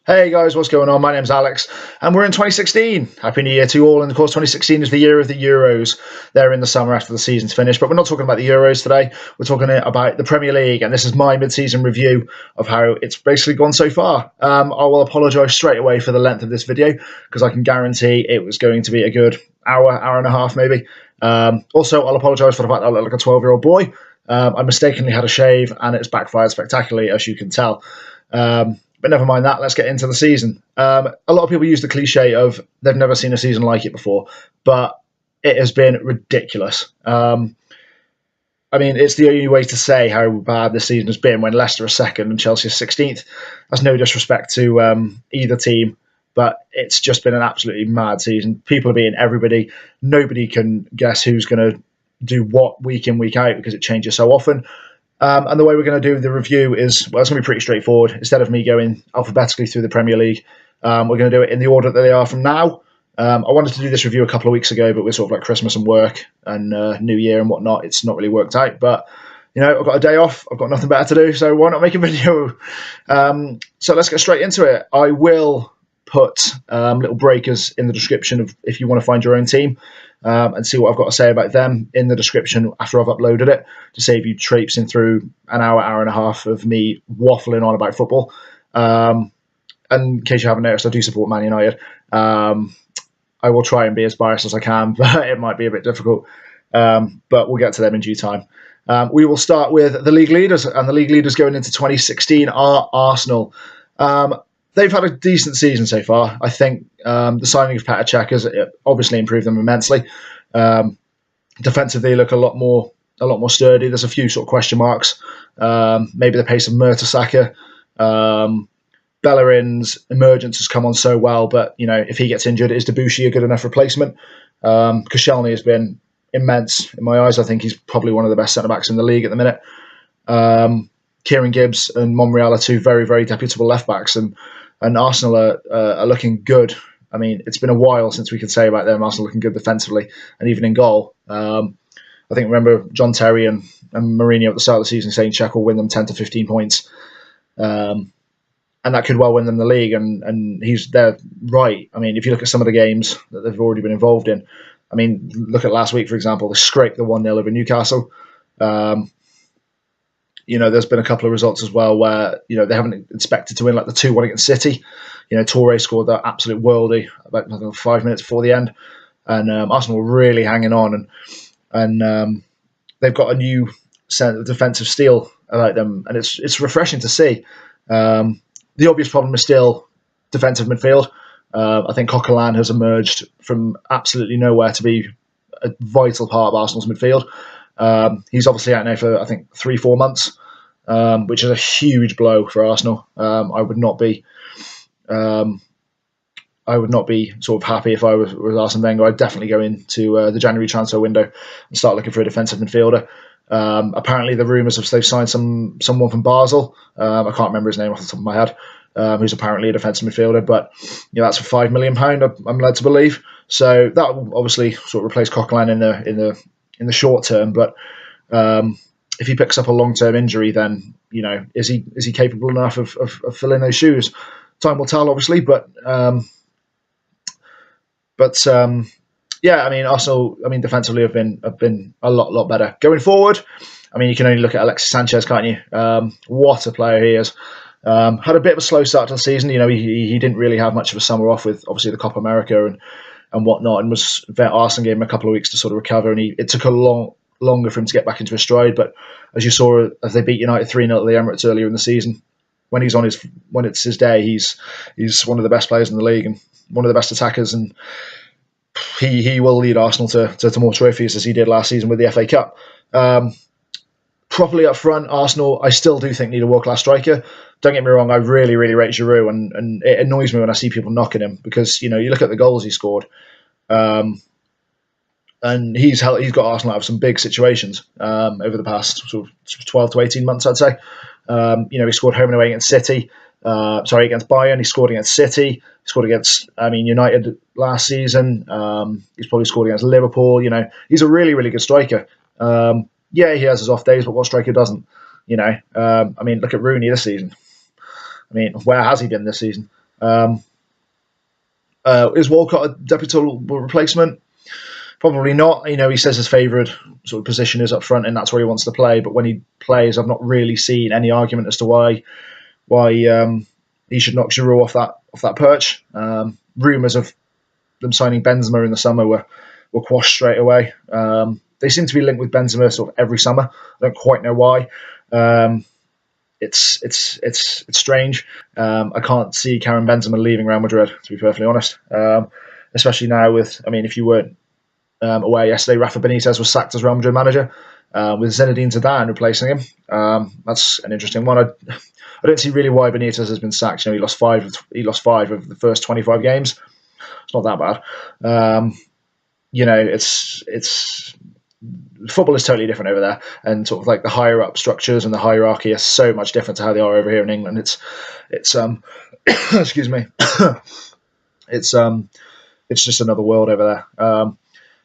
Hey guys, what's going on? My name's Alex, and we're in 2016. Happy New Year to you all. And of course, 2016 is the year of the Euros. They're in the summer after the season's finished, but we're not talking about the Euros today. We're talking about the Premier League, and this is my mid-season review of how it's basically gone so far. I will apologise straight away for the length of this video, because I can guarantee it was going to be a good hour and a half maybe. Also, I'll apologise for the fact that I look like a 12-year-old boy. I mistakenly had a shave, and it's backfired spectacularly, as you can tell. But never mind that, let's get into the season. A lot of people use the cliche of they've never seen a season like it before, but it has been ridiculous. It's the only way to say how bad this season has been when Leicester are second and Chelsea are 16th. That's no disrespect to either team, but it's just been an absolutely mad season. People are beating everybody. Nobody can guess who's going to do what week in, week out because it changes so often. And the way we're going to do the review is, well, it's going to be pretty straightforward. Instead of me going alphabetically through the Premier League, we're going to do it in the order that they are from now. I wanted to do this review a couple of weeks ago, but with sort of like Christmas and work and New Year and whatnot, it's not really worked out. But, I've got a day off. I've got nothing better to do, so why not make a video? So let's get straight into it. I will put little breakers in the description of if you want to find your own team. And see what I've got to say about them in the description after I've uploaded it, to save you traipsing through an hour and a half of me waffling on about football. And in case you haven't noticed, I do support Man United. I will try and be as biased as I can, but it might be a bit difficult. But we'll get to them in due time. We will start with the league leaders, and the league leaders going into 2016 are Arsenal. They've had a decent season so far. I think the signing of Petr Cech has obviously improved them immensely. Defensively, they look a lot more sturdy. There's a few sort of question marks. Maybe the pace of Mertesacker. Bellerin's emergence has come on so well, but if he gets injured, is Debussy a good enough replacement? Koscielny has been immense in my eyes. I think he's probably one of the best centre backs in the league at the minute. Kieran Gibbs and Monreal are two very, very deputable left backs, and Arsenal are looking good. I mean, it's been a while since we could say about them. Arsenal looking good defensively and even in goal. I think remember John Terry and Mourinho at the start of the season saying Cech will win them 10 to 15 points, and that could well win them the league. And they're right. I mean, if you look at some of the games that they've already been involved in, I mean, look at last week for example. They scraped the 1-0 over Newcastle. There's been a couple of results as well where, they haven't expected to win, like the 2-1 against City. Toure scored that absolute worldie about 5 minutes before the end. And Arsenal were really hanging on. And they've got a new set of defensive steel about them. And it's refreshing to see. The obvious problem is still defensive midfield. I think Coquelin has emerged from absolutely nowhere to be a vital part of Arsenal's midfield. He's obviously out now for, I think, 3-4 months, which is a huge blow for Arsenal. I would not be sort of happy if I was Arsene Wenger. I'd definitely go into the January transfer window and start looking for a defensive midfielder. Apparently, the rumours of they've signed someone from Basel. I can't remember his name off the top of my head. Who's apparently a defensive midfielder, but that's for £5 million. I'm led to believe. So that will obviously sort of replace Coquelin in the short term, but if he picks up a long-term injury, then is he capable enough of filling those shoes? Time will tell, obviously, but yeah, I mean, Arsenal, defensively have been a lot better going forward. I mean, you can only look at Alexis Sanchez, can't you? What a player he is. Had a bit of a slow start to the season. He didn't really have much of a summer off with obviously the Copa America and whatnot, and Arsenal gave him a couple of weeks to sort of recover, and it took longer for him to get back into his stride. But as you saw, as they beat United 3-0 at the Emirates earlier in the season, when it's his day, he's one of the best players in the league and one of the best attackers, and he will lead Arsenal to more trophies as he did last season with the FA Cup. Properly up front, Arsenal, I still do think need a world-class striker. Don't get me wrong, I really, really rate Giroud, and it annoys me when I see people knocking him because, you look at the goals he scored, and he's got Arsenal out of some big situations over the past sort of 12 to 18 months, I'd say. He scored home and away against City, against Bayern. He scored against City. He scored against, United last season. He's probably scored against Liverpool. He's a really, really good striker. Yeah, he has his off days, but what striker doesn't? Look at Rooney this season. Where has he been this season? Is Walcott a deputable replacement? Probably not. He says his favourite sort of position is up front, and that's where he wants to play. But when he plays, I've not really seen any argument as to why he should knock Giroud off that perch. Rumours of them signing Benzema in the summer were quashed straight away. They seem to be linked with Benzema sort of every summer. I don't quite know why. It's strange. I can't see Karim Benzema leaving Real Madrid, to be perfectly honest. Especially now with, if you weren't aware yesterday, Rafa Benitez was sacked as Real Madrid manager with Zinedine Zidane replacing him. That's an interesting one. I don't see really why Benitez has been sacked. He lost five of the first 25 games. It's not that bad. It's football is totally different over there, and sort of like the higher up structures and the hierarchy are so much different to how they are over here in England. It's excuse me, it's just another world over there.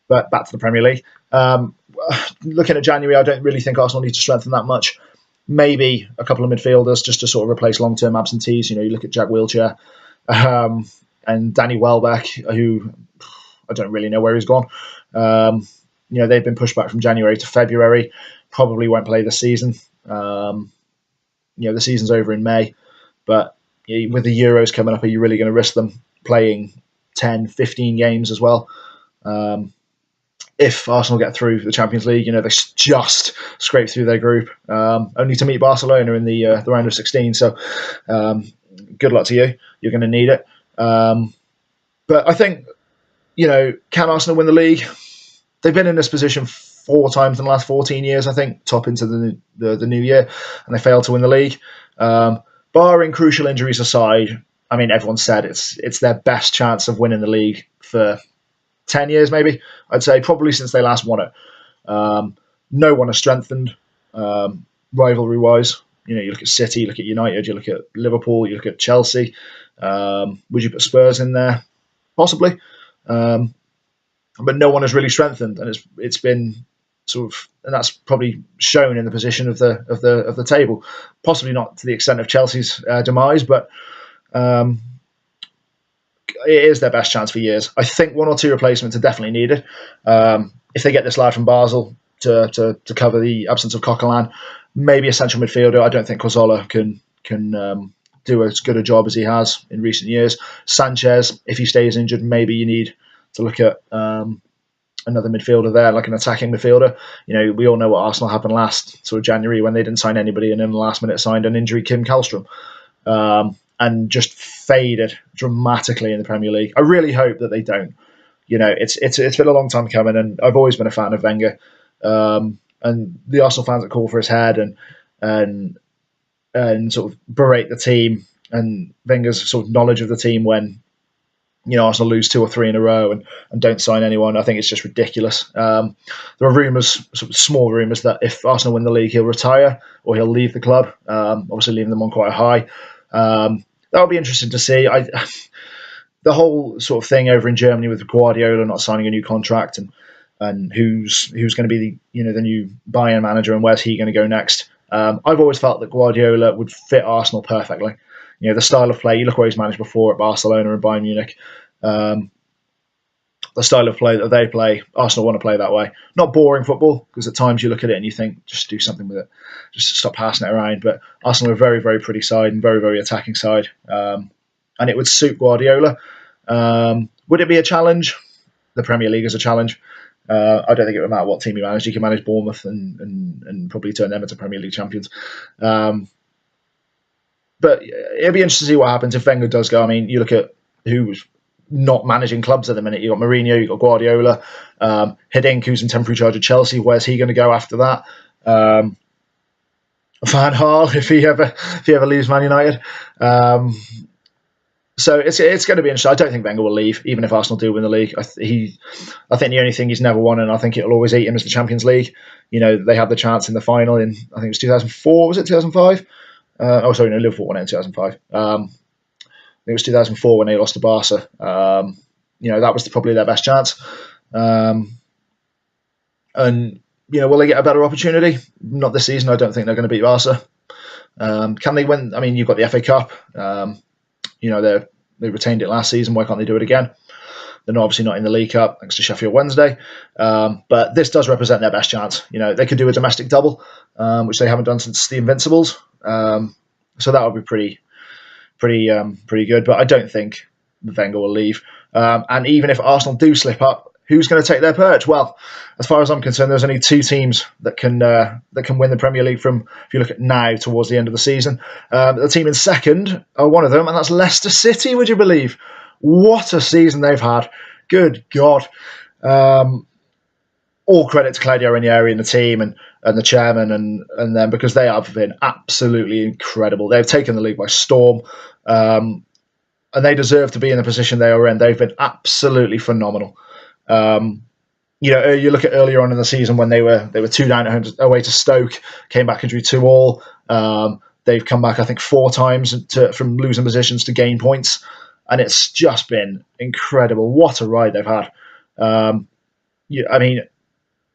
But back to the Premier League. Looking at January, I don't really think Arsenal need to strengthen that much. Maybe a couple of midfielders just to sort of replace long-term absentees. You look at Jack Wilshere and Danny Welbeck, who I don't really know where he's gone. They've been pushed back from January to February. Probably won't play this season. The season's over in May. But with the Euros coming up, are you really going to risk them playing 10, 15 games as well? If Arsenal get through the Champions League, they just scrape through their group, only to meet Barcelona in the round of 16. So good luck to you. You're going to need it. But I think, can Arsenal win the league? They've been in this position 4 times in the last 14 years, I think, top into the new year, and they failed to win the league. Barring crucial injuries aside, everyone said it's their best chance of winning the league for 10 years, maybe. I'd say probably since they last won it. No one has strengthened rivalry-wise. You look at City, you look at United, you look at Liverpool, you look at Chelsea. Would you put Spurs in there? Possibly. But no one has really strengthened, and it's been sort of, and that's probably shown in the position of the table. Possibly not to the extent of Chelsea's demise, but it is their best chance for years. I think 1 or 2 replacements are definitely needed. If they get this lad from Basel to cover the absence of Coquelin, maybe a central midfielder. I don't think Cazorla can do as good a job as he has in recent years. Sanchez, if he stays injured, maybe you need to look at another midfielder there, like an attacking midfielder. We all know what Arsenal happened last sort of January when they didn't sign anybody, and in the last minute signed an injury Kim Källström. And just faded dramatically in the Premier League. I really hope that they don't. It's been a long time coming, and I've always been a fan of Wenger. And the Arsenal fans that call for his head and sort of berate the team, and Wenger's sort of knowledge of the team when Arsenal lose 2 or 3 in a row and don't sign anyone. I think it's just ridiculous. There are rumours, sort of small rumours, that if Arsenal win the league, he'll retire or he'll leave the club. Obviously, leaving them on quite a high. That'll be interesting to see. The whole sort of thing over in Germany with Guardiola not signing a new contract and who's going to be the new Bayern manager and where's he going to go next. I've always felt that Guardiola would fit Arsenal perfectly. The style of play, you look where he's managed before at Barcelona and Bayern Munich. The style of play that they play, Arsenal want to play that way. Not boring football, because at times you look at it and you think, just do something with it. Just stop passing it around. But Arsenal are a very, very pretty side and very, very attacking side. And it would suit Guardiola. Would it be a challenge? The Premier League is a challenge. I don't think it would matter what team he managed. He can manage Bournemouth and probably turn them into Premier League champions. But it'll be interesting to see what happens if Wenger does go. You look at who's not managing clubs at the minute. You've got Mourinho, you've got Guardiola, Hiddink, who's in temporary charge of Chelsea. Where's he going to go after that? Van Gaal, if he ever leaves Man United. So it's going to be interesting. I don't think Wenger will leave, even if Arsenal do win the league. I think the only thing he's never won, and I think it'll always eat him, is the Champions League. They had the chance in the final in, I think it was 2004, was it 2005? Liverpool won it in 2005. I think it was 2004 when they lost to Barca. That was probably their best chance. And will they get a better opportunity? Not this season. I don't think they're going to beat Barca. Can they win? You've got the FA Cup. They're They retained it last season. Why can't they do it again? They're obviously not in the League Cup thanks to Sheffield Wednesday, but this does represent their best chance. They could do a domestic double, which they haven't done since the Invincibles. So that would be pretty good. But I don't think Wenger will leave. And even if Arsenal do slip up, who's going to take their perch? Well, as far as I'm concerned, there's only two teams that can win the Premier League from, if you look at now, towards the end of the season. The team in second are one of them, and that's Leicester City, would you believe? What a season they've had. Good God. All credit to Claudio Ranieri and the team and the chairman and them, because they have been absolutely incredible. They've taken the league by storm, and they deserve to be in the position they are in. They've been absolutely phenomenal. You look at earlier on in the season when they were 2 down at home away to Stoke, came back and drew 2-2. They've come back, I think, 4 times from losing positions to gain points, and it's just been incredible. What a ride they've had.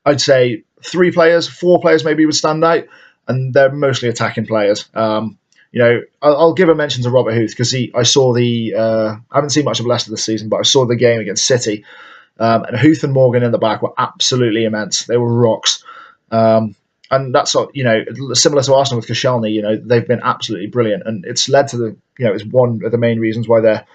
I'd say 4 players maybe would stand out, and they're mostly attacking players. I'll give a mention to Robert Huth because I haven't seen much of Leicester this season, but I saw the game against City, and Huth and Morgan in the back were absolutely immense. They were rocks, and that's similar to Arsenal with Koscielny. They've been absolutely brilliant, and it's led to it's one of the main reasons why they're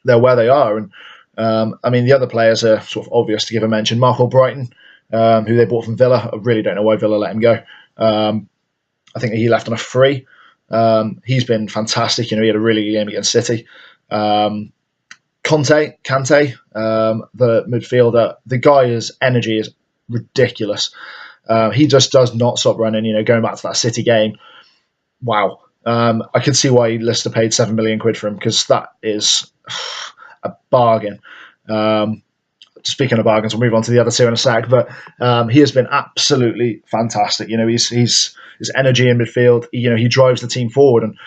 where they are. And the other players are sort of obvious to give a mention. Mark Albrighton, who they bought from Villa. I really don't know why Villa let him go. I think he left on a free. He's been fantastic. He had a really good game against City. Kante, the midfielder, the guy's energy is ridiculous. He just does not stop running. Going back to that City game, wow. I can see why Leicester paid £7 million for him, because that is a bargain. Speaking of bargains, we'll move on to the other two in a sec. But he has been absolutely fantastic. He's his energy in midfield. He drives the team forward, and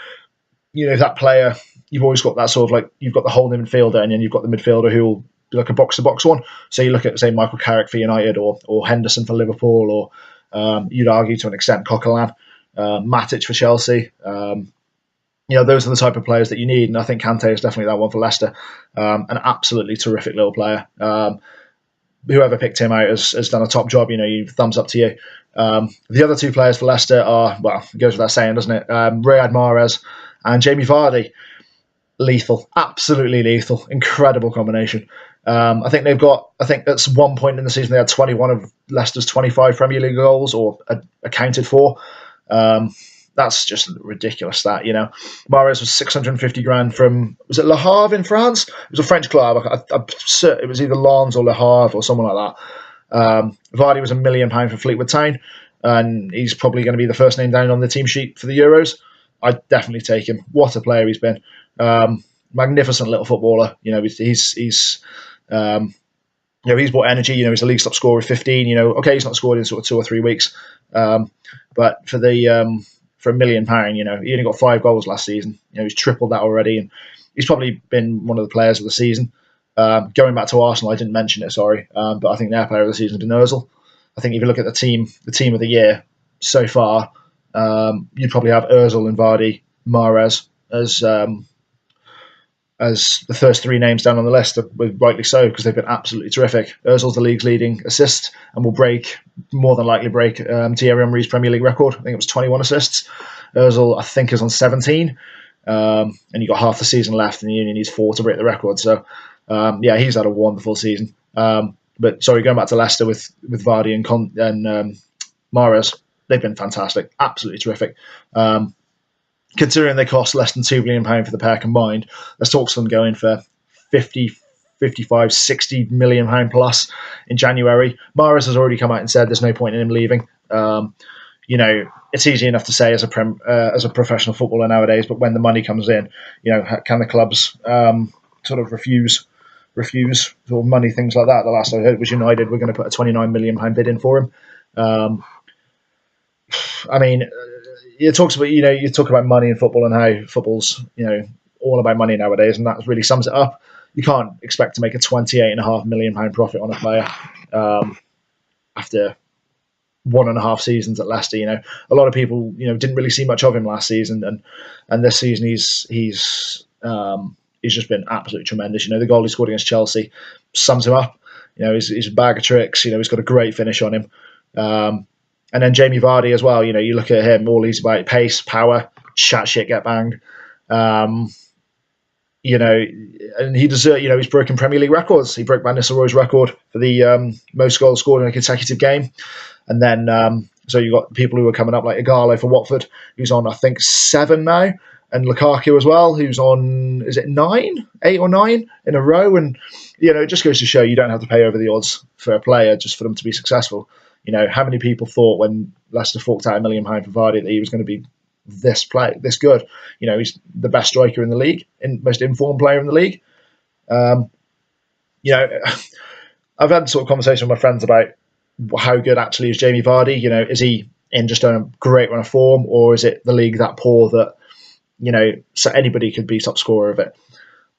that player. You've always got that sort of you've got the holding midfielder, and then you've got the midfielder who will be like a box-to-box one. So you look at, say, Michael Carrick for United, or Henderson for Liverpool, or you'd argue to an extent Coquelin, Matic for Chelsea. Those are the type of players that you need, and I think Kante is definitely that one for Leicester. An absolutely terrific little player. Whoever picked him out has done a top job. Thumbs up to you. The other 2 players for Leicester are, well, it goes without saying, doesn't it? Riyad Mahrez and Jamie Vardy. Lethal, absolutely lethal, incredible combination. I think at one point in the season they had 21 of Leicester's 25 Premier League goals, or accounted for. That's just a ridiculous stat, Mahrez was 650 grand from, was it Le Havre in France? It was a French club. It was either Lens or Le Havre or someone like that. Vardy was £1 million for Fleetwood Town, and he's probably going to be the first name down on the team sheet for the Euros. I'd definitely take him. What a player he's been. Magnificent little footballer. He's brought energy. He's a league top scorer with 15. Okay, he's not scored in sort of 2 or 3 weeks, but for £1 million, he only got 5 goals last season. He's tripled that already, and he's probably been one of the players of the season. Going back to Arsenal, I didn't mention it, sorry, but I think their player of the season has been Ozil. I think if you look at the team of the year so far, you'd probably have Ozil and Vardy, Mahrez as the first 3 names down on the list, rightly so, because they've been absolutely terrific. Ozil's the league's leading assist and will more than likely break Thierry Henry's Premier League record. I think it was 21 assists. Ozil, I think, is on 17, and you've got half the season left, and the Union needs 4 to break the record. So, he's had a wonderful season. But sorry, going back to Leicester with Vardy and Mahrez, they've been fantastic, absolutely terrific. Considering they cost less than £2 million for the pair combined, there's talks of them going for 50, 55, £60 million plus in January. Mahrez has already come out and said there's no point in him leaving. It's easy enough to say as a professional footballer nowadays, but when the money comes in, can the clubs sort of refuse sort of money, things like that? The last I heard was United were going to put a £29 million bid in for him. You talk about money in football and how football's all about money nowadays, and that really sums it up. You can't expect to make a £28.5 million profit on a player after 1.5 seasons at Leicester. A lot of people didn't really see much of him last season, and this season he's He's just been absolutely tremendous. The goal he scored against Chelsea sums him up. He's a bag of tricks. He's got a great finish on him. And then Jamie Vardy as well. You look at him, all he's about pace, power, chat shit, get banged. And he deserves. He's broken Premier League records. He broke Van Nistelrooy's record for the most goals scored in a consecutive game. And then, so you've got people who are coming up like Ighalo for Watford, who's on, I think, 7 now. And Lukaku as well, who's on, is it 8 or 9 in a row? And, it just goes to show you don't have to pay over the odds for a player just for them to be successful. How many people thought when Leicester forked out £1 million for Vardy that he was going to be this good? He's the best striker in the league, most informed player in the league. I've had sort of conversation with my friends about how good actually is Jamie Vardy. Is he in just a great run of form, or is it the league that poor that so anybody could be top scorer of it?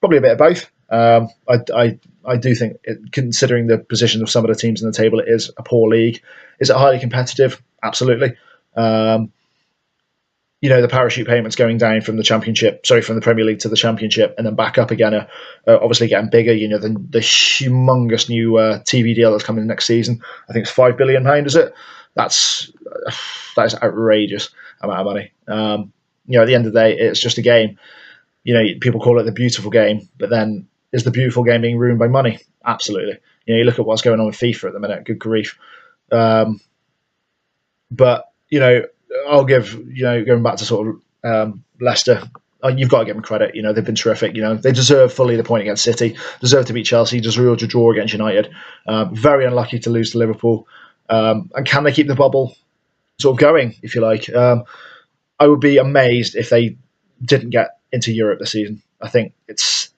Probably a bit of both. I do think, considering the position of some of the teams in the table, it is a poor league. Is it highly competitive? Absolutely. The parachute payments going down from the Premier League to the Championship and then back up again are obviously getting bigger. The humongous new TV deal that's coming next season. I think it's £5 billion, is it? That is outrageous amount of money. At the end of the day, it's just a game. People call it the beautiful game, but then is the beautiful game being ruined by money? Absolutely. You look at what's going on with FIFA at the minute. Good grief. But I'll give going back to sort of Leicester. You've got to give them credit. They've been terrific. They deserve fully the point against City. Deserve to beat Chelsea. Deserve to draw against United. Very unlucky to lose to Liverpool. And can they keep the bubble sort of going, if you like? I would be amazed if they didn't get into Europe this season. I think it's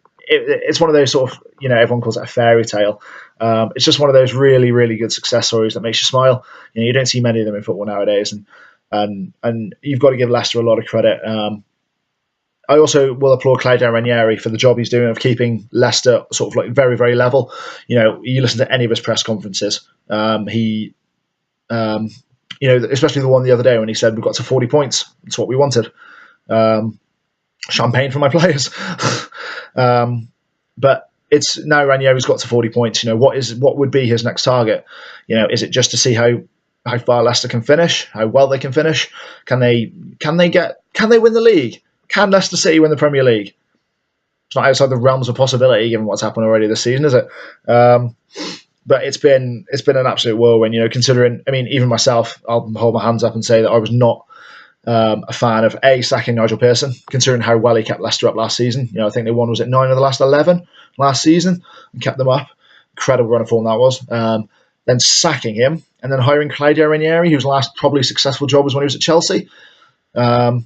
one of those sort of, everyone calls it a fairy tale. It's just one of those really, really good success stories that makes you smile. You don't see many of them in football nowadays, and you've got to give Leicester a lot of credit. I also will applaud Claudio Ranieri for the job he's doing of keeping Leicester sort of like very, very level. You listen to any of his press conferences, especially the one the other day when he said, we've got to 40 points. It's what we wanted. Champagne for my players. But it's now Ranieri's got to 40 points. What would be his next target? Is it just to see how far Leicester can finish, how well they can finish? Can they win the league? Can Leicester City win the Premier League? It's not outside the realms of possibility given what's happened already this season, is it? But it's been an absolute whirlwind, considering, even myself, I'll hold my hands up and say that I was not a fan of sacking Nigel Pearson, considering how well he kept Leicester up last season. I think they won, was it 9 of the last 11 last season, and kept them up. Incredible run of form that was. Then sacking him, and then hiring Claudio Ranieri, whose last probably successful job was when he was at Chelsea. I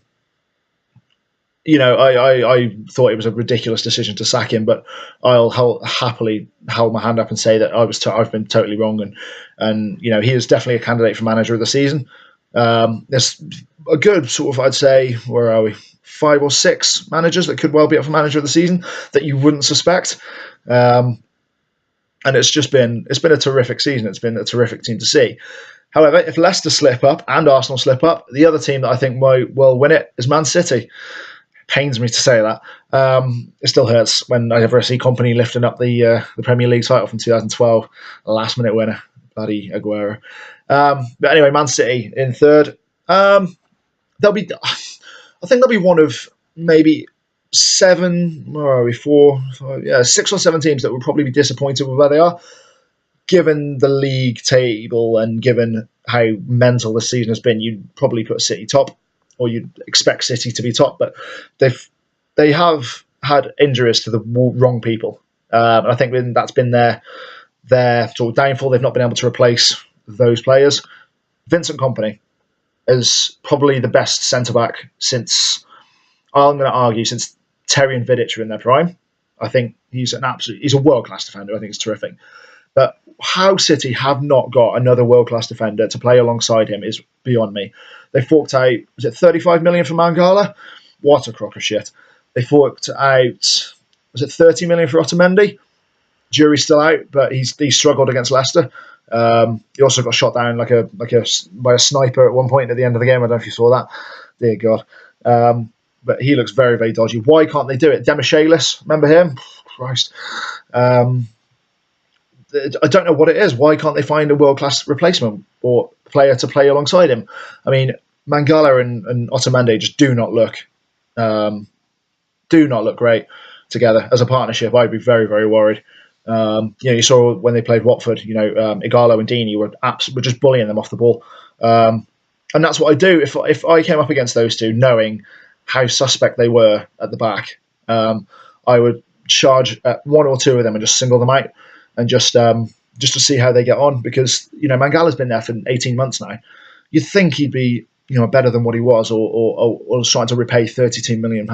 thought it was a ridiculous decision to sack him, but I'll happily hold my hand up and say that I've been totally wrong, and he is definitely a candidate for manager of the season. There's a good sort of, I'd say, where are we? 5 or 6 managers that could well be up for manager of the season that you wouldn't suspect. And it's been a terrific season. It's been a terrific team to see. However, if Leicester slip up and Arsenal slip up, the other team that I think will win it is Man City. Pains me to say that. It still hurts when I ever see Company lifting up the Premier League title from 2012, a last-minute winner, bloody Aguero. But anyway, Man City in third. They'll be one of maybe 7. Where are we? 4, 5, 6 or 7 teams that would probably be disappointed with where they are, given the league table and given how mental this season has been. You'd probably put City top, or you'd expect City to be top, but they have had injuries to the wrong people. And I think that's been their sort of downfall. They've not been able to replace those players. Vincent Kompany is probably the best centre-back since, I'm going to argue, since Terry and Vidic are in their prime. I think he's a world-class defender. I think he's terrific. But how City have not got another world-class defender to play alongside him is beyond me. They forked out, was it 35 million for Mangala? What a crock of shit. They forked out, was it 30 million for Otamendi? Jury's still out, but he struggled against Leicester. He also got shot down by a sniper at one point at the end of the game. I don't know if you saw that. Dear God. but he looks very, very dodgy. Why can't they do it? Demishalis, remember him? Christ. I don't know what it is. Why can't they find a world-class replacement or player to play alongside him? I mean, Mangala and Otamendi just do not look great together as a partnership. I'd be very, very worried. You saw when they played Watford, Igalo and Deeney were just bullying them off the ball. And that's what I do if I came up against those two, knowing how suspect they were at the back. I would charge at one or two of them and just single them out, and just to see how they get on, because Mangala's been there for 18 months now. You'd think he'd be better than what he was, or trying to repay £32 million.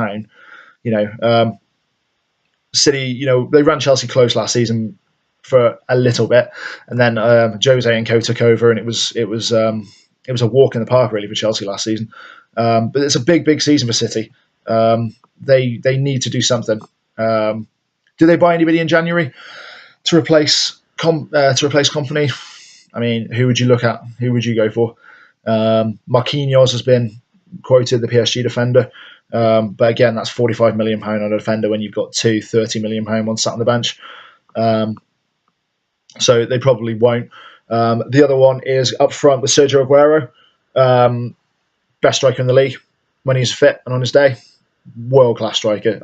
City, they ran Chelsea close last season for a little bit, and then Jose and Co took over, and it was a walk in the park really for Chelsea last season. But it's a big season for City. They need to do something. Do they buy anybody in January to replace Company? I mean, who would you look at? Who would you go for? Marquinhos has been quoted, the PSG defender. But again, that's £45 million on a defender when you've got two £30 million ones sat on the bench. So they probably won't. The other one is up front with Sergio Aguero, best striker in the league when he's fit and on his day. World-class striker.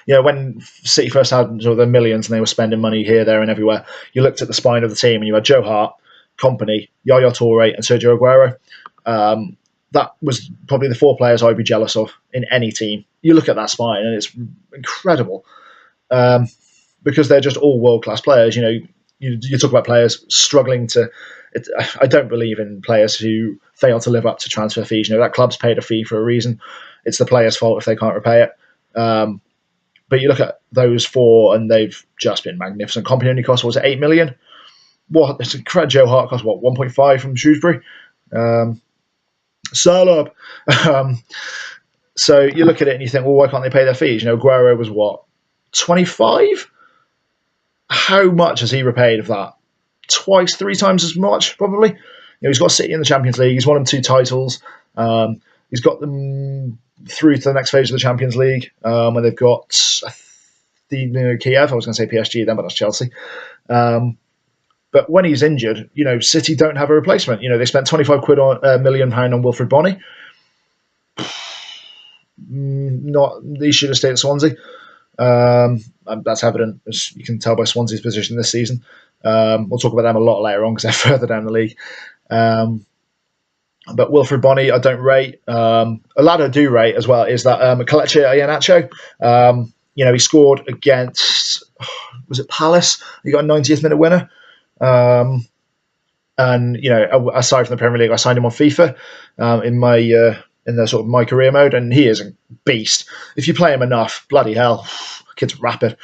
When City first had sort of the millions and they were spending money here, there, and everywhere, you looked at the spine of the team and you had Joe Hart, Company, Yaya Toure, and Sergio Aguero. That was probably the four players I'd be jealous of in any team. You look at that spine and it's incredible, because they're just all world-class players. You talk about players struggling to. I don't believe in players who fail to live up to transfer fees. That club's paid a fee for a reason. It's the player's fault if they can't repay it. But you look at those four, and they've just been magnificent. Company only cost, was it, £8 million? What? It's incredible. Joe Hart cost, what, 1.5 from Shrewsbury? Salab. So you look at it and you think, well, why can't they pay their fees? Aguero was what, 25? How much has he repaid of that? Twice, three times as much, probably. He's got City in the Champions League. He's won them 2 titles. He's got them through to the next phase of the Champions League, where they've got Kiev. I was going to say PSG then, but that's Chelsea. But when he's injured, City don't have a replacement. They spent £25 million on Wilfred Bonny. He should have stayed at Swansea. That's evident, as you can tell by Swansea's position this season. We'll talk about them a lot later on because they're further down the league. But Wilfred Bonny, I don't rate. A lad I do rate as well is that Kelechi Iheanacho. He scored against, was it Palace? He got a 90th minute winner. And aside from the Premier League, I signed him on FIFA in the sort of my career mode, and he is a beast. If you play him enough, bloody hell, kid's rapid.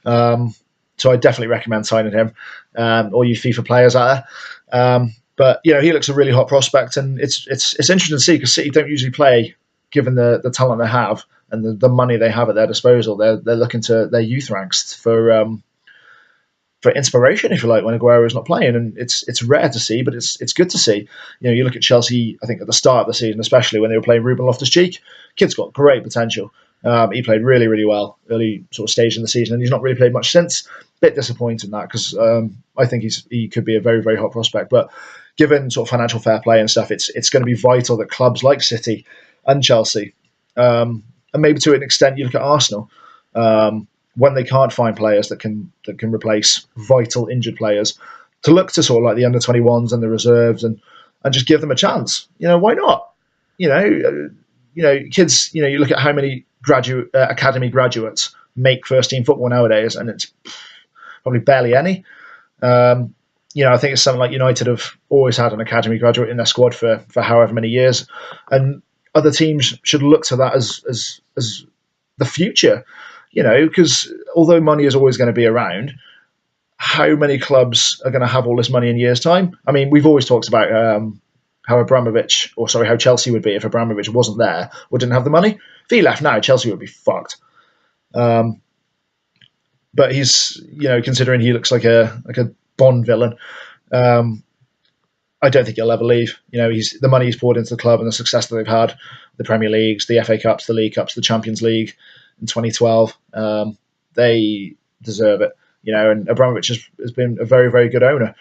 So I definitely recommend signing him. All you FIFA players out there. But he looks a really hot prospect, and it's interesting to see because City don't usually play, given the talent they have and the money they have at their disposal. They're looking to their youth ranks for inspiration, if you like, when Aguero is not playing, and it's rare to see, but it's good to see. You look at Chelsea, I think at the start of the season, especially when they were playing Ruben Loftus-Cheek, kid's got great potential. He played really, really well early sort of stage in the season, and he's not really played much since. Bit disappointed in that because I think he could be a very, very hot prospect. But given sort of financial fair play and stuff, it's going to be vital that clubs like City and Chelsea, and maybe to an extent you look at Arsenal, when they can't find players that can replace vital injured players, to look to sort of like the under-21s and the reserves and just give them a chance. Why not? Kids. You look at how many academy graduates make first team football nowadays, and it's probably barely any. I think it's something like United have always had an academy graduate in their squad for however many years, and other teams should look to that as the future. Because although money is always going to be around, how many clubs are going to have all this money in years' time? I mean, we've always talked about how Chelsea would be if Abramovich wasn't there or didn't have the money. If he left now, Chelsea would be fucked. But he's, considering he looks like a Bond villain, I don't think he'll ever leave. The money he's poured into the club and the success that they've had, the Premier Leagues, the FA Cups, the League Cups, the Champions League in 2012. They deserve it. And Abramovich has been a very, very good owner.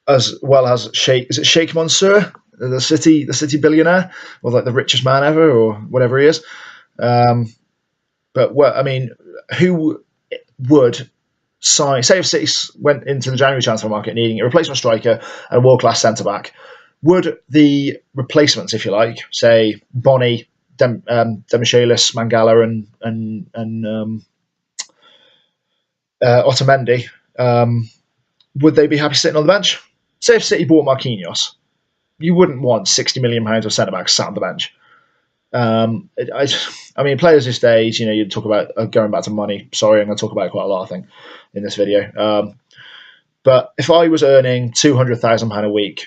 As well as Sheikh Mansour, the city billionaire, or like the richest man ever, or whatever he is. But who would sign? Say if City went into the January transfer market needing a replacement striker and a world-class centre-back, would the replacements, if you like, say Bonny, Demichelis, Mangala, and Otamendi, would they be happy sitting on the bench? Say if City bought Marquinhos, you wouldn't want £60 million of centre-back sat on the bench. Players these days, you talk about going back to money. Sorry, I'm going to talk about it quite a lot, I think, in this video. But if I was earning £200,000 a week,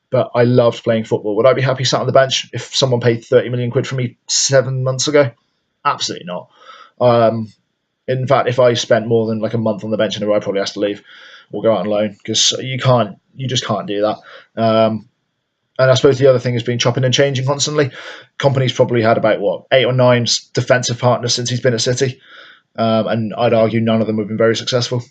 but I loved playing football, would I be happy sat on the bench if someone paid 30 million quid for me 7 months ago? Absolutely not. In fact, if I spent more than like a month on the bench in a row, I'd probably have to leave or go out on loan, because you just can't do that. And I suppose the other thing has been chopping and changing constantly. Company's probably had about 8 or 9 defensive partners since he's been at City, and I'd argue none of them have been very successful.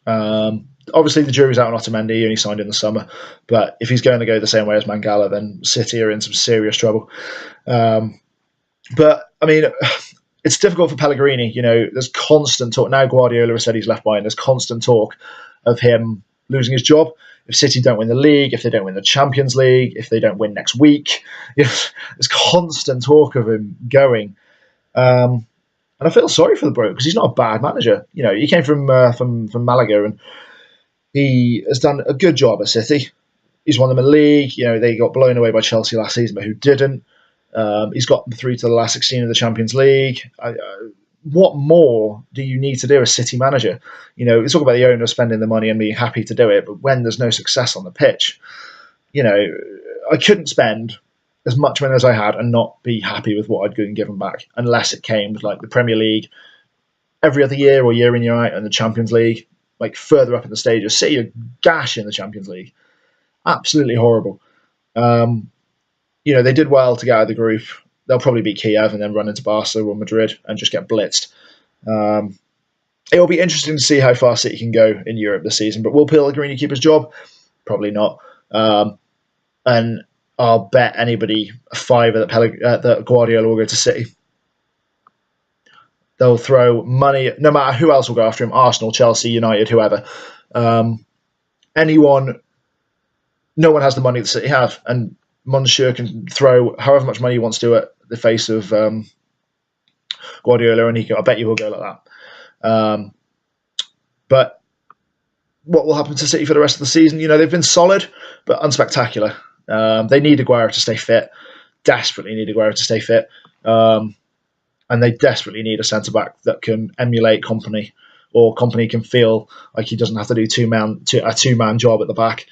Obviously, the jury's out on Otamendi. He only signed in the summer, but if he's going to go the same way as Mangala, then City are in some serious trouble. But it's difficult for Pellegrini. There's constant talk. Now Guardiola has said he's left behind. There's constant talk of him losing his job if City don't win the league, if they don't win the Champions League, if they don't win next week. There's constant talk of him going. And I feel sorry for the bloke, because he's not a bad manager. He came from Malaga, and he has done a good job at City. He's won them a league. They got blown away by Chelsea last season, but who didn't? He's got them through to the last 16 of the Champions League. What more do you need to do as City manager? We talk about the owner spending the money and being happy to do it, but when there's no success on the pitch, I couldn't spend as much money as I had and not be happy with what I'd been given back, unless it came with like the Premier League every other year or year in, year out, and the Champions League, like further up in the stages. City are gash in the Champions League. Absolutely horrible. They did well to get out of the group. They'll probably beat Kiev and then run into Barca or Madrid and just get blitzed. It'll be interesting to see how far City can go in Europe this season. But will Pellegrini keep his job? Probably not. And I'll bet anybody a fiver that Guardiola will go to City. They'll throw money, no matter who else will go after him, Arsenal, Chelsea, United, whoever. Anyone, no one has the money that City have. And Monsieur can throw however much money he wants to at the face of Guardiola, and I bet you he'll go like that. But what will happen to City for the rest of the season? They've been solid, but unspectacular. They need Aguero to stay fit. Desperately need Aguero to stay fit. And they desperately need a centre-back that can emulate Kompany, or Kompany can feel like he doesn't have to do a two-man job at the back.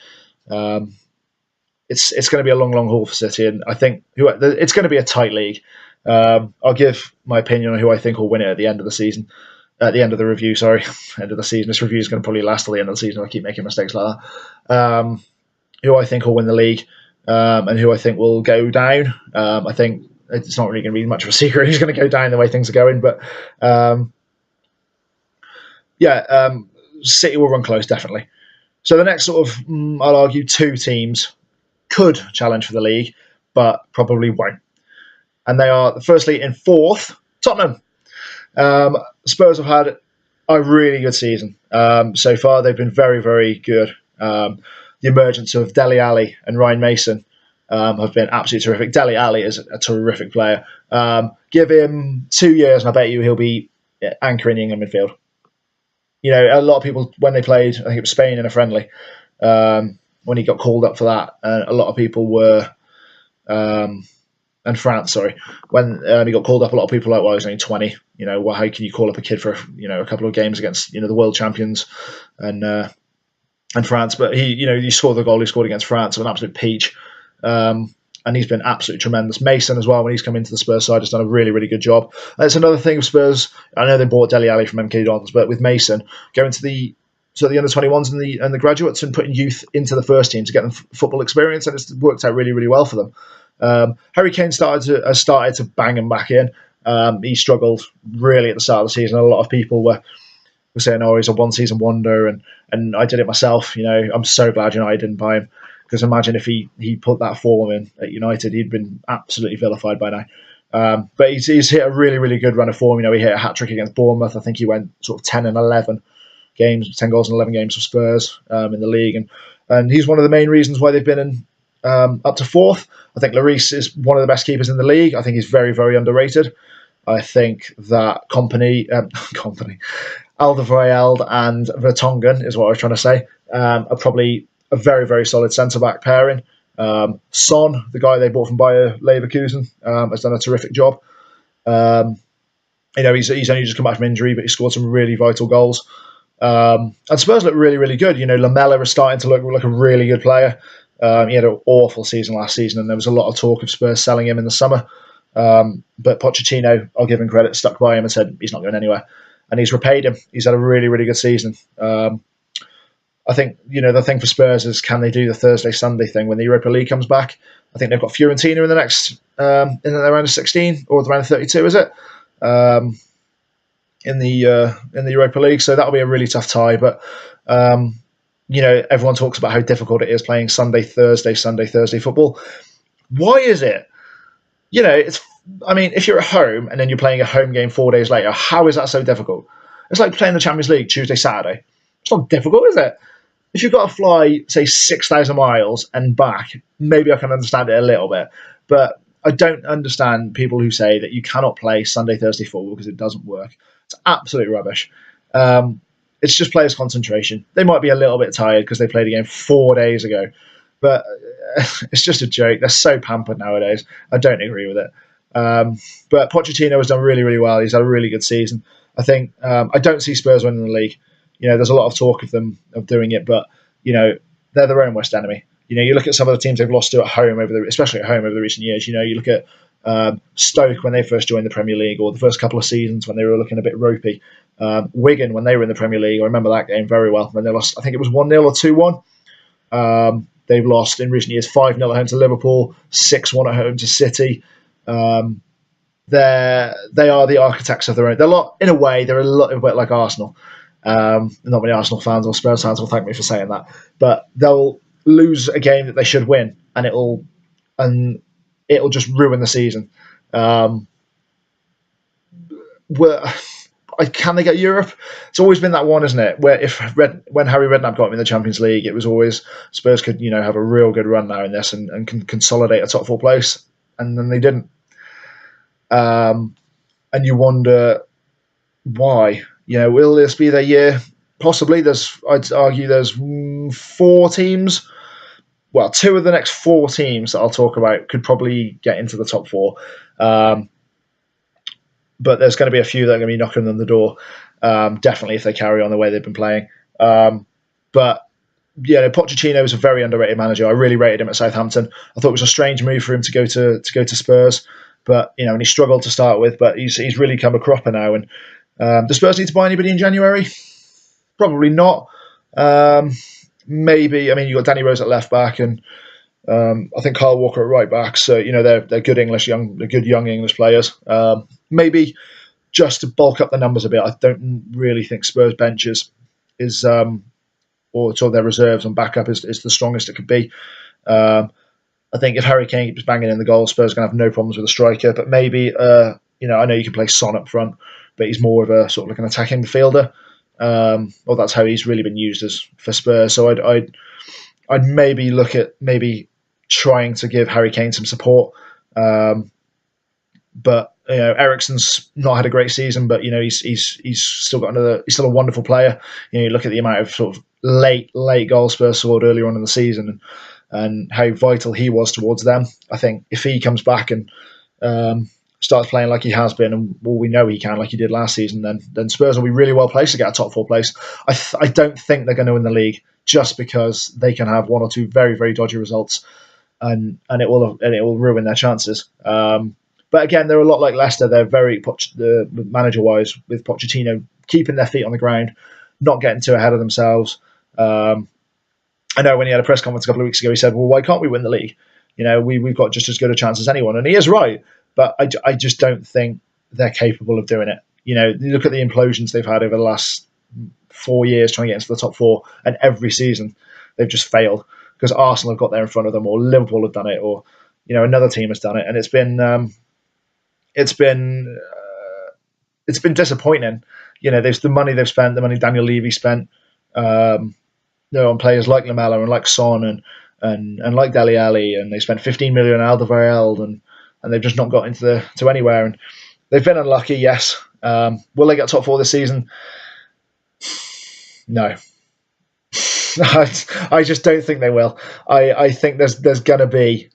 It's going to be a long, long haul for City, and I think it's going to be a tight league. I'll give my opinion on who I think will win it at the end of the season. At the end of the review, sorry. End of the season. This review is going to probably last till the end of the season if I keep making mistakes like that. Who I think will win the league, and who I think will go down. I think it's not really going to be much of a secret who's going to go down the way things are going, but City will run close, definitely. So the next sort of, I'll argue, 2 teams could challenge for the league, but probably won't. And they are, firstly, in 4th, Tottenham. Spurs have had a really good season. So far, they've been very, very good. The emergence of Dele Alli and Ryan Mason have been absolutely terrific. Dele Alli is a terrific player. Give him 2 years, and I bet you he'll be anchoring the England midfield. A lot of people, when they played, I think it was Spain in a friendly, when he got called up for that, a lot of people were, and France, sorry, when he got called up, a lot of people were like, well, he's only 20. Well, how can you call up a kid for a couple of games against the world champions and France? But he scored the goal he scored against France, an absolute peach. And he's been absolutely tremendous. Mason as well, when he's come into the Spurs side, has done a really, really good job. It's another thing of Spurs. I know they bought Dele Alli from MK Dons, but with Mason going to the so the under-21s and the graduates, and putting youth into the first team to get them football experience, and it's worked out really, really well for them. Harry Kane has started to bang him back in. He struggled really at the start of the season. A lot of people were saying, "Oh, he's a one-season wonder," and I did it myself. I'm so glad United didn't buy him, because imagine if he put that form in at United, he'd been absolutely vilified by now. But he's hit a really, really good run of form. He hit a hat-trick against Bournemouth. I think he went sort of 10 and 11 games, 10 goals in 11 games for Spurs in the league. And he's one of the main reasons why they've been in up to fourth. I think Lloris is one of the best keepers in the league. I think he's very, very underrated. I think that Company, Alderweireld and Vertonghen is what I was trying to say, are probably a very, very solid centre-back pairing. Son, the guy they bought from Bayer Leverkusen, has done a terrific job. He's only just come back from injury, but he scored some really vital goals. And Spurs look really, really good. Lamela is starting to look like a really good player. He had an awful season last season, and there was a lot of talk of Spurs selling him in the summer. But Pochettino, I'll give him credit, stuck by him and said he's not going anywhere. And he's repaid him. He's had a really, really good season. I think, the thing for Spurs is, can they do the Thursday-Sunday thing when the Europa League comes back? I think they've got Fiorentina in the next, in the round of 16, or the round of 32, is it? In the Europa League. So that'll be a really tough tie. But, everyone talks about how difficult it is playing Sunday, Thursday football. Why is it? If you're at home and then you're playing a home game 4 days later, how is that so difficult? It's like playing the Champions League Tuesday, Saturday. It's not difficult, is it? If you've got to fly, say, 6,000 miles and back, maybe I can understand it a little bit. But I don't understand people who say that you cannot play Sunday, Thursday football because it doesn't work. It's absolute rubbish. It's just players' concentration. They might be a little bit tired because they played a game 4 days ago. But it's just a joke. They're so pampered nowadays. I don't agree with it. But Pochettino has done really, really well. He's had a really good season. I think I don't see Spurs winning the league. There's a lot of talk of them doing it, but they're their own worst enemy. You look at some of the teams they've lost to at home especially at home over the recent years. You look at Stoke when they first joined the Premier League, or the first couple of seasons when they were looking a bit ropey. Wigan when they were in the Premier League, I remember that game very well when they lost. I think it was 1-0 or 2-1. They've lost in recent years 5-0 at home to Liverpool, 6-1 at home to City. They are the architects of their own. In a way, they're a little bit like Arsenal. Not many Arsenal fans or Spurs fans will thank me for saying that, but they'll lose a game that they should win, and it'll just ruin the season. Can they get Europe? It's always been that one, isn't it? Where when Harry Redknapp got him in the Champions League, it was always Spurs could have a real good run now in this and can consolidate a top four place, and then they didn't. And you wonder why. Will this be their year? Possibly. I'd argue there's 4 teams. Well, 2 of the next 4 teams that I'll talk about could probably get into the top 4. But there's going to be a few that are going to be knocking on the door, definitely if they carry on the way they've been playing. But Pochettino is a very underrated manager. I really rated him at Southampton. I thought it was a strange move for him to go to Spurs, but and he struggled to start with. But he's really come a cropper now. And does Spurs need to buy anybody in January? Probably not. Maybe. You've got Danny Rose at left back, and I think Kyle Walker at right back. So they're good young English players. Maybe just to bulk up the numbers a bit. I don't really think Spurs benches is or sort of their reserves and backup is the strongest it could be. I think if Harry Kane keeps banging in the goal, Spurs are going to have no problems with a striker. But maybe I know you can play Son up front, but he's more of a sort of like an attacking midfielder. Well, that's how he's really been used for Spurs. So I'd maybe look at trying to give Harry Kane some support. But Eriksen's not had a great season, but he's still got he's still a wonderful player. You look at the amount of sort of late goals Spurs scored earlier on in the season and how vital he was towards them. I think if he comes back and starts playing like he has been, and we know he can, like he did last season, then Spurs will be really well placed to get a top 4 place. I don't think they're going to win the league just because they can have 1 or 2 very, very dodgy results, and it will ruin their chances. But again, they're a lot like Leicester. They're very manager-wise with Pochettino keeping their feet on the ground, not getting too ahead of themselves. I know when he had a press conference a couple of weeks ago, he said, well, why can't we win the league? We've got just as good a chance as anyone. And he is right, but I just don't think they're capable of doing it. You look at the implosions they've had over the last 4 years trying to get into the top four, and every season they've just failed because Arsenal have got there in front of them, or Liverpool have done it, or another team has done it, and it's been disappointing. There's the money they've spent, the money Daniel Levy spent, on players like Lamela and like Son and like Dele Alli, and they spent 15 million on Alderweireld, and they've just not got to anywhere. And they've been unlucky, yes. Will they get top four this season? No. I just don't think they will. I think there's going to be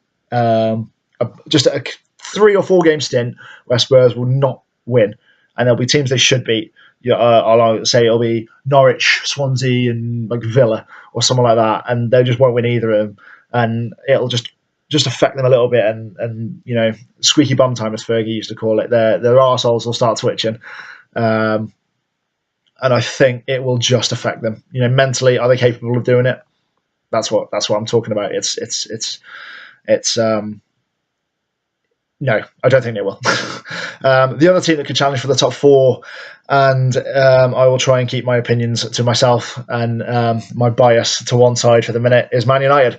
just a 3 or 4 game stint where Spurs will not win, and there'll be teams they should beat. I'll say it'll be Norwich, Swansea, and like Villa or someone like that, and they just won't win either of them, and it'll just affect them a little bit, and squeaky bum time, as Fergie used to call it. Their arseholes will start twitching, and I think it will just affect them. Mentally, are they capable of doing it? That's what I'm talking about. It's no, I don't think they will. The other team that could challenge for the top four, and I will try and keep my opinions to myself and my bias to one side for the minute, is Man United.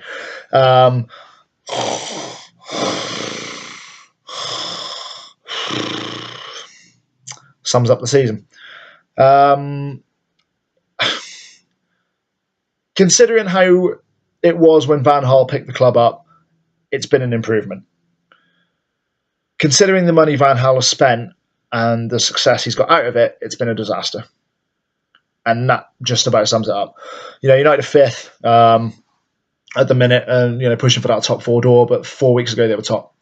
Sums up the season. Considering how it was when Van Gaal picked the club up, it's been an improvement. Considering the money Van Gaal has spent and the success he's got out of it, it's been a disaster. And that just about sums it up. United 5th at the minute, and pushing for that top four door, but 4 weeks ago they were top.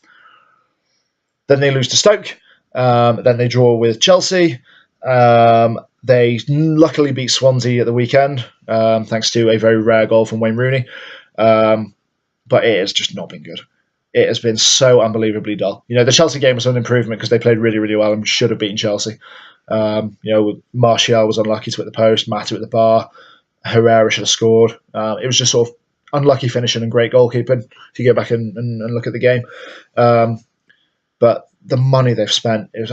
Then they lose to Stoke. Then they draw with Chelsea. They luckily beat Swansea at the weekend, thanks to a very rare goal from Wayne Rooney. But it has just not been good. It has been so unbelievably dull. The Chelsea game was an improvement because they played really, really well and should have beaten Chelsea. Martial was unlucky to hit the post, Mata at the bar, Herrera should have scored. It was just sort of unlucky finishing and great goalkeeping if you go back and look at the game. But the money they've spent, it was,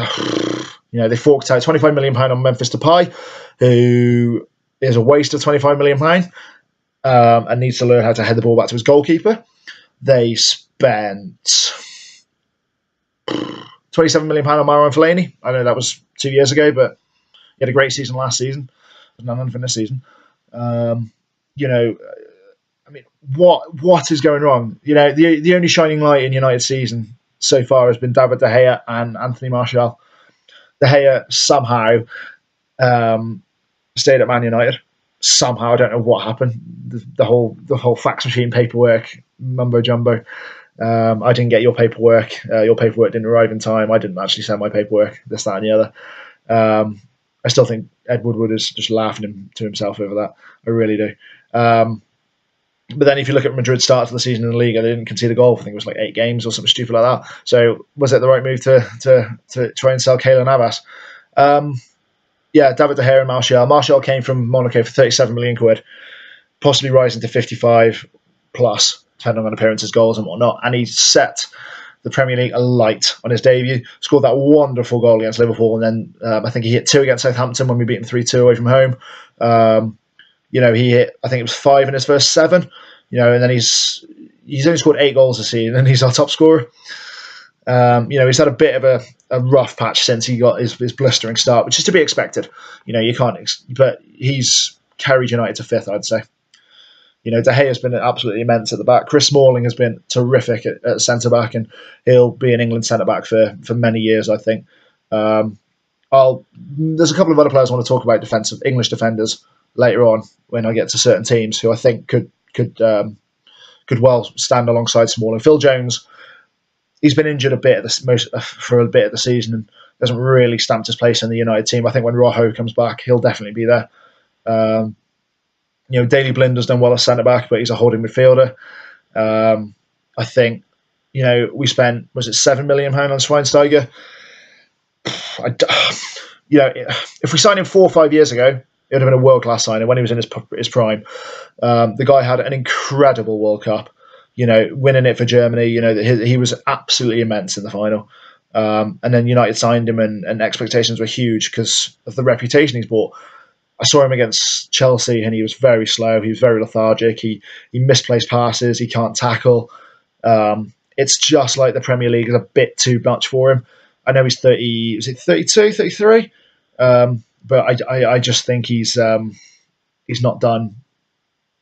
they forked out £25 million on Memphis Depay, who is a waste of £25 million and needs to learn how to head the ball back to his goalkeeper. They spent £27 million on Marouane Fellaini. I know that was 2 years ago, but he had a great season last season. There's none for this season. What is going wrong? The only shining light in United season so far has been David De Gea and Anthony Martial. De Gea somehow stayed at Man United. Somehow, I don't know what happened. The whole fax machine paperwork mumbo jumbo. I didn't get your paperwork. Your paperwork didn't arrive in time. I didn't actually send my paperwork. This, that, and the other. I still think Ed Woodward is just laughing to himself over that. I really do. But then if you look at Madrid's start to the season in the league, they didn't concede a goal. I think it was like 8 games or something stupid like that. So was it the right move to try and sell Keylor Navas? David De Gea and Martial. Martial came from Monaco for 37 million quid, possibly rising to 55 plus, depending on appearances, goals and whatnot. And he set the Premier League alight on his debut, scored that wonderful goal against Liverpool, and then I think he hit 2 against Southampton when we beat him 3-2 away from home. He hit, I think it was 5 in his first 7, and then he's only scored 8 goals this season, and he's our top scorer. He's had a bit of a rough patch since he got his blistering start, which is to be expected. You can't, but he's carried United to 5th, I'd say. De Gea has been absolutely immense at the back. Chris Smalling has been terrific at centre back, and he'll be an England centre back for many years, I think. There's a couple of other players I want to talk about, English defenders, later on when I get to certain teams who I think could well stand alongside Smalling. Phil Jones, he's been injured for a bit of the season and hasn't really stamped his place in the United team. I think when Rojo comes back, he'll definitely be there. Daley Blinder's done well as centre back, but he's a holding midfielder. I think we spent, was it £7 million on Schweinsteiger? If we signed him 4 or 5 years ago, It would have been a world-class signing when he was in his prime. The guy had an incredible World Cup, winning it for Germany. He was absolutely immense in the final. And then United signed him, and expectations were huge because of the reputation he's brought. I saw him against Chelsea, and he was very slow. He was very lethargic. He misplaced passes. He can't tackle. It's just like the Premier League is a bit too much for him. I know he's 30. Is it 32, 33? But I just think he's not done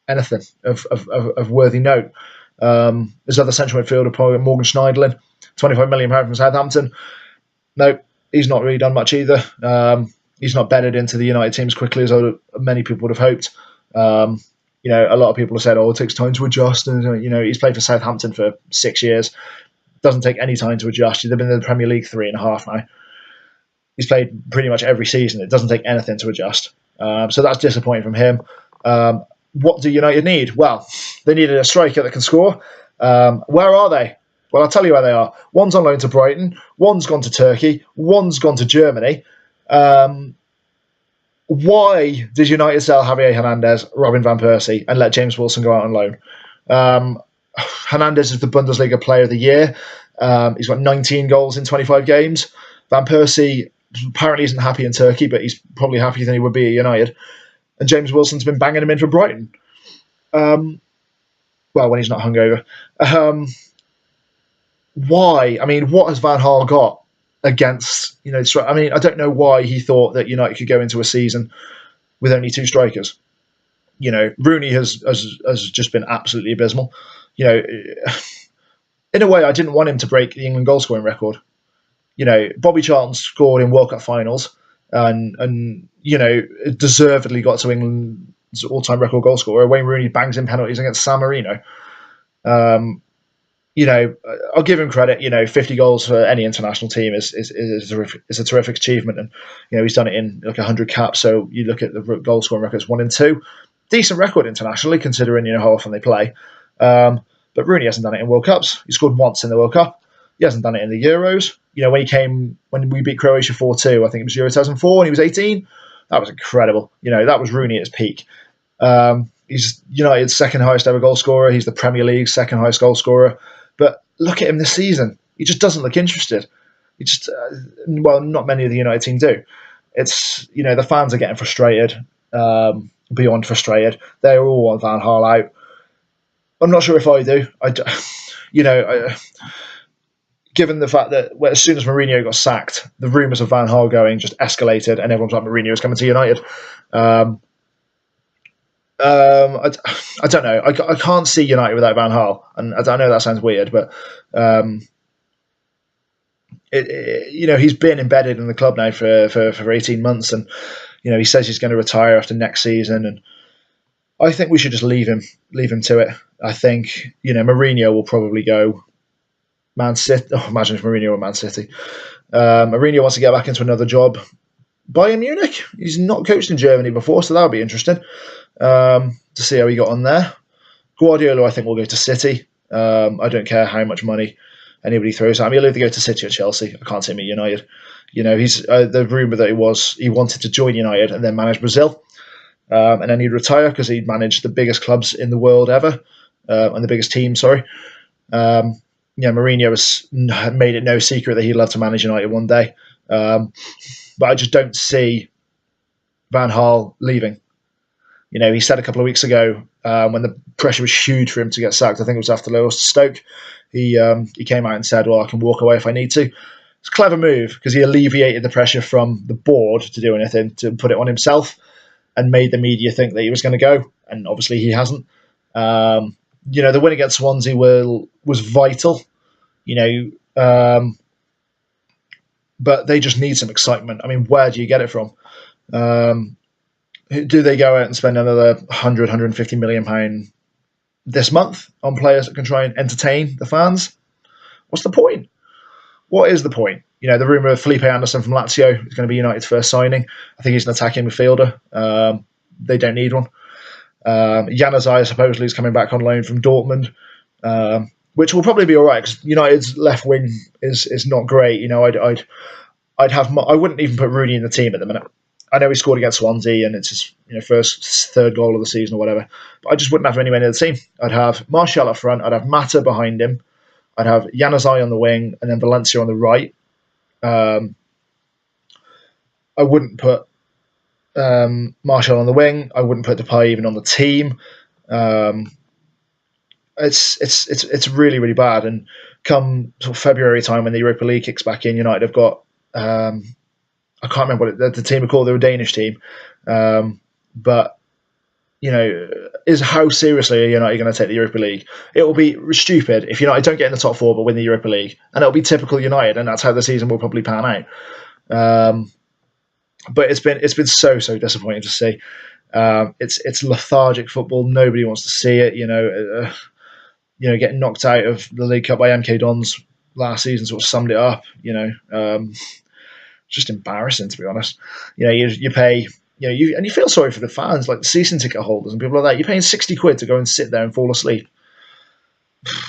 anything of worthy note. His other central midfielder, Morgan Schneiderlin, £25 million from Southampton. No, he's not really done much either. He's not bedded into the United team as quickly as many people would have hoped. A lot of people have said, it takes time to adjust. And, he's played for Southampton for 6 years. Doesn't take any time to adjust. They've been in the Premier League 3.5 now. He's played pretty much every season. It doesn't take anything to adjust. So that's disappointing from him. What do United need? Well, they needed a striker that can score. Where are they? Well, I'll tell you where they are. One's on loan to Brighton. One's gone to Turkey. One's gone to Germany. Why did United sell Javier Hernandez, Robin van Persie, and let James Wilson go out on loan? Hernandez is the Bundesliga Player of the Year. He's got 19 goals in 25 games. Van Persie apparently isn't happy in Turkey, but he's probably happier than he would be at United. And James Wilson's been banging him in for Brighton. When he's not hungover. Why? I mean, what has Van Gaal got against, I mean, I don't know why he thought that United could go into a season with only 2 strikers. Rooney has just been absolutely abysmal. In a way, I didn't want him to break the England goal scoring record. Bobby Charlton scored in World Cup finals and deservedly got to England's all-time record goal scorer. Wayne Rooney bangs in penalties against San Marino. I'll give him credit. 50 goals for any international team is a terrific achievement, and he's done it in like 100 caps. So you look at the goal scoring records, 1 and 2, decent record internationally considering how often they play. But Rooney hasn't done it in World Cups. He scored once in the World Cup. He hasn't done it in the Euros. When we beat Croatia 4-2, I think it was Euro 2004, and he was 18. That was incredible. That was Rooney at his peak. He's United's second highest ever goal scorer. He's the Premier League's second highest goal scorer. But look at him this season. He just doesn't look interested. He just, not many of the United team do. It's, the fans are getting frustrated, beyond frustrated. They're all want Van Gaal out. I'm not sure if I do. Given the fact that as soon as Mourinho got sacked, the rumours of Van Gaal going just escalated, and everyone's like, Mourinho is coming to United. I don't know. I can't see United without Van Gaal, and I know that sounds weird, but he's been embedded in the club now for 18 months, and he says he's going to retire after next season, and I think we should just leave him to it. I think Mourinho will probably go Man City. Oh, imagine if Mourinho were Man City. Mourinho wants to get back into another job. Bayern Munich. He's not coached in Germany before, so that'll be interesting to see how he got on there. Guardiola, I think, will go to City. I don't care how much money anybody throws at him. He'll either go to City or Chelsea. I can't see him at United. He's the rumour that he wanted to join United and then manage Brazil, and then he'd retire because he'd managed the biggest clubs in the world ever, and the biggest team. Sorry. Mourinho has made it no secret that he'd love to manage United one day, but I just don't see Van Gaal leaving. He said a couple of weeks ago when the pressure was huge for him to get sacked. I think it was after they lost to Stoke. He came out and said, "Well, I can walk away if I need to." It's a clever move because he alleviated the pressure from the board to do anything, to put it on himself, and made the media think that he was going to go, and obviously he hasn't. The win against Swansea was vital, but they just need some excitement. I mean, where do you get it from? Do they go out and spend another 100, 150 million pound this month on players that can try and entertain the fans? What's the point? What is the point? The rumour of Felipe Anderson from Lazio is going to be United's first signing. I think he's an attacking midfielder. They don't need one. Januzaj supposedly is coming back on loan from Dortmund, which will probably be all right because United's left wing is not great. I wouldn't even put Rooney in the team at the minute. I know he scored against Swansea, and it's his third goal of the season or whatever. But I just wouldn't have him anywhere near the team. I'd have Martial up front. I'd have Mata behind him. I'd have Januzaj on the wing, and then Valencia on the right. I wouldn't put Martial on the wing. I wouldn't put Depay even on the team. It's really, really bad. And come sort of February time when the Europa League kicks back in, United have got I can't remember what the team are called. They're a Danish team, but is how seriously are United going to take the Europa League? It will be stupid if United don't get in the top four but win the Europa League, and it'll be typical United, and that's how the season will probably pan out. But it's been so disappointing to see. It's lethargic football. Nobody wants to see it. Getting knocked out of the League Cup by MK Dons last season sort of summed it up. Just embarrassing, to be honest. You pay. And you feel sorry for the fans, like the season ticket holders and people like that. You're paying £60 to go and sit there and fall asleep.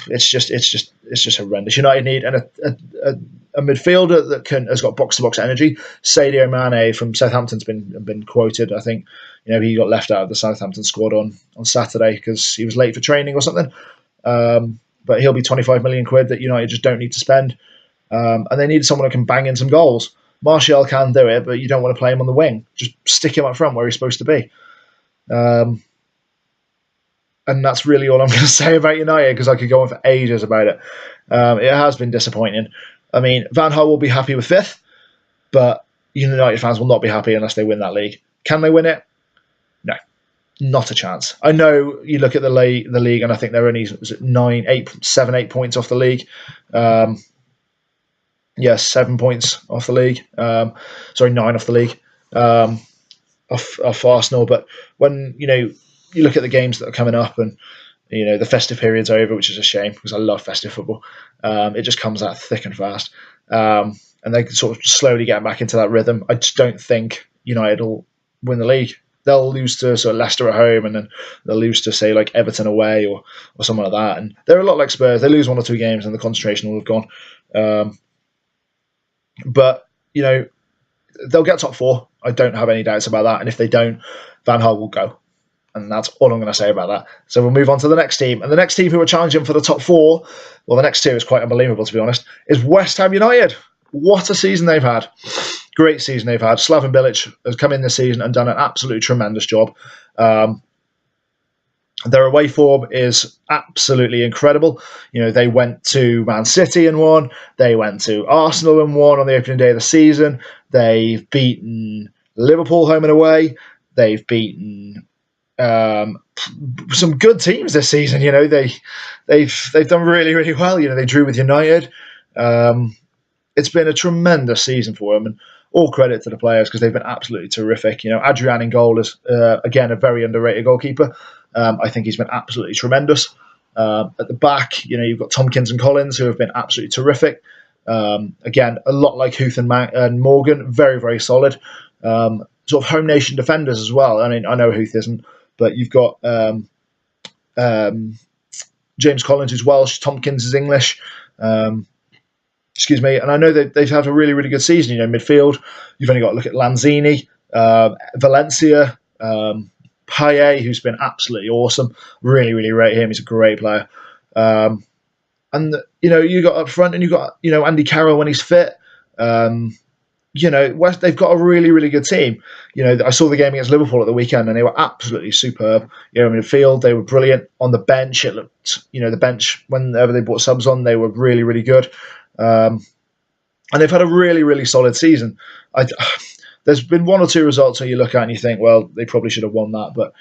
It's just horrendous. United need a midfielder that has got box to box energy. Sadio Mane from Southampton's been quoted. I think he got left out of the Southampton squad on Saturday because he was late for training or something. But he'll be £25 million that United just don't need to spend. And they need someone who can bang in some goals. Martial can do it, but you don't want to play him on the wing. Just stick him up front where he's supposed to be. And that's really all I'm going to say about United, because I could go on for ages about it. It has been disappointing. I mean, Van Gaal will be happy with 5th, but United fans will not be happy unless they win that league. Can they win it? No, not a chance. I know you look at the league, and I think they're only 7, 8 points off the league. 7 points off the league. 9 off the league. Off Arsenal. But when you look at the games that are coming up, and the festive period's over, which is a shame because I love festive football. It just comes out thick and fast, and they sort of slowly get back into that rhythm. I just don't think United will win the league. They'll lose to sort of Leicester at home, and then they'll lose to, say, like Everton away or something like that. And they're a lot like Spurs. They lose 1 or 2 games and the concentration will have gone. But they'll get top 4. I don't have any doubts about that. And if they don't, Van Gaal will go. And that's all I'm going to say about that. So we'll move on to the next team. And the next team who are challenging for the top 4, well, the next 2 is quite unbelievable, to be honest, is West Ham United. What a season they've had. Great season they've had. Slaven Bilic has come in this season and done an absolutely tremendous job. Their away form is absolutely incredible. They went to Man City and won. They went to Arsenal and won on the opening day of the season. They've beaten Liverpool home and away. They've beaten some good teams this season. They've done really, really well. They drew with United. It's been a tremendous season for them, and all credit to the players because they've been absolutely terrific. Adrian in goal is again a very underrated goalkeeper. I think he's been absolutely tremendous. At the back, you've got Tompkins and Collins, who have been absolutely terrific. Again, a lot like Huth and Morgan, very, very solid. Sort of home nation defenders as well. I mean, I know Huth isn't, but you've got James Collins, who's Welsh. Tompkins is English. Excuse me. And I know that they've had a really, really good season. Midfield, you've only got to look at Lanzini, Valencia, Payet, who's been absolutely awesome. Really, really rate him. He's a great player. And you got up front, and you got Andy Carroll when he's fit. West, they've got a really, really good team. I saw the game against Liverpool at the weekend, and they were absolutely superb. In midfield, they were brilliant. On the bench, it looked, the bench, whenever they brought subs on, they were really, really good. And they've had a really, really solid season. There's been 1 or 2 results where you look at and you think, well, they probably should have won that, but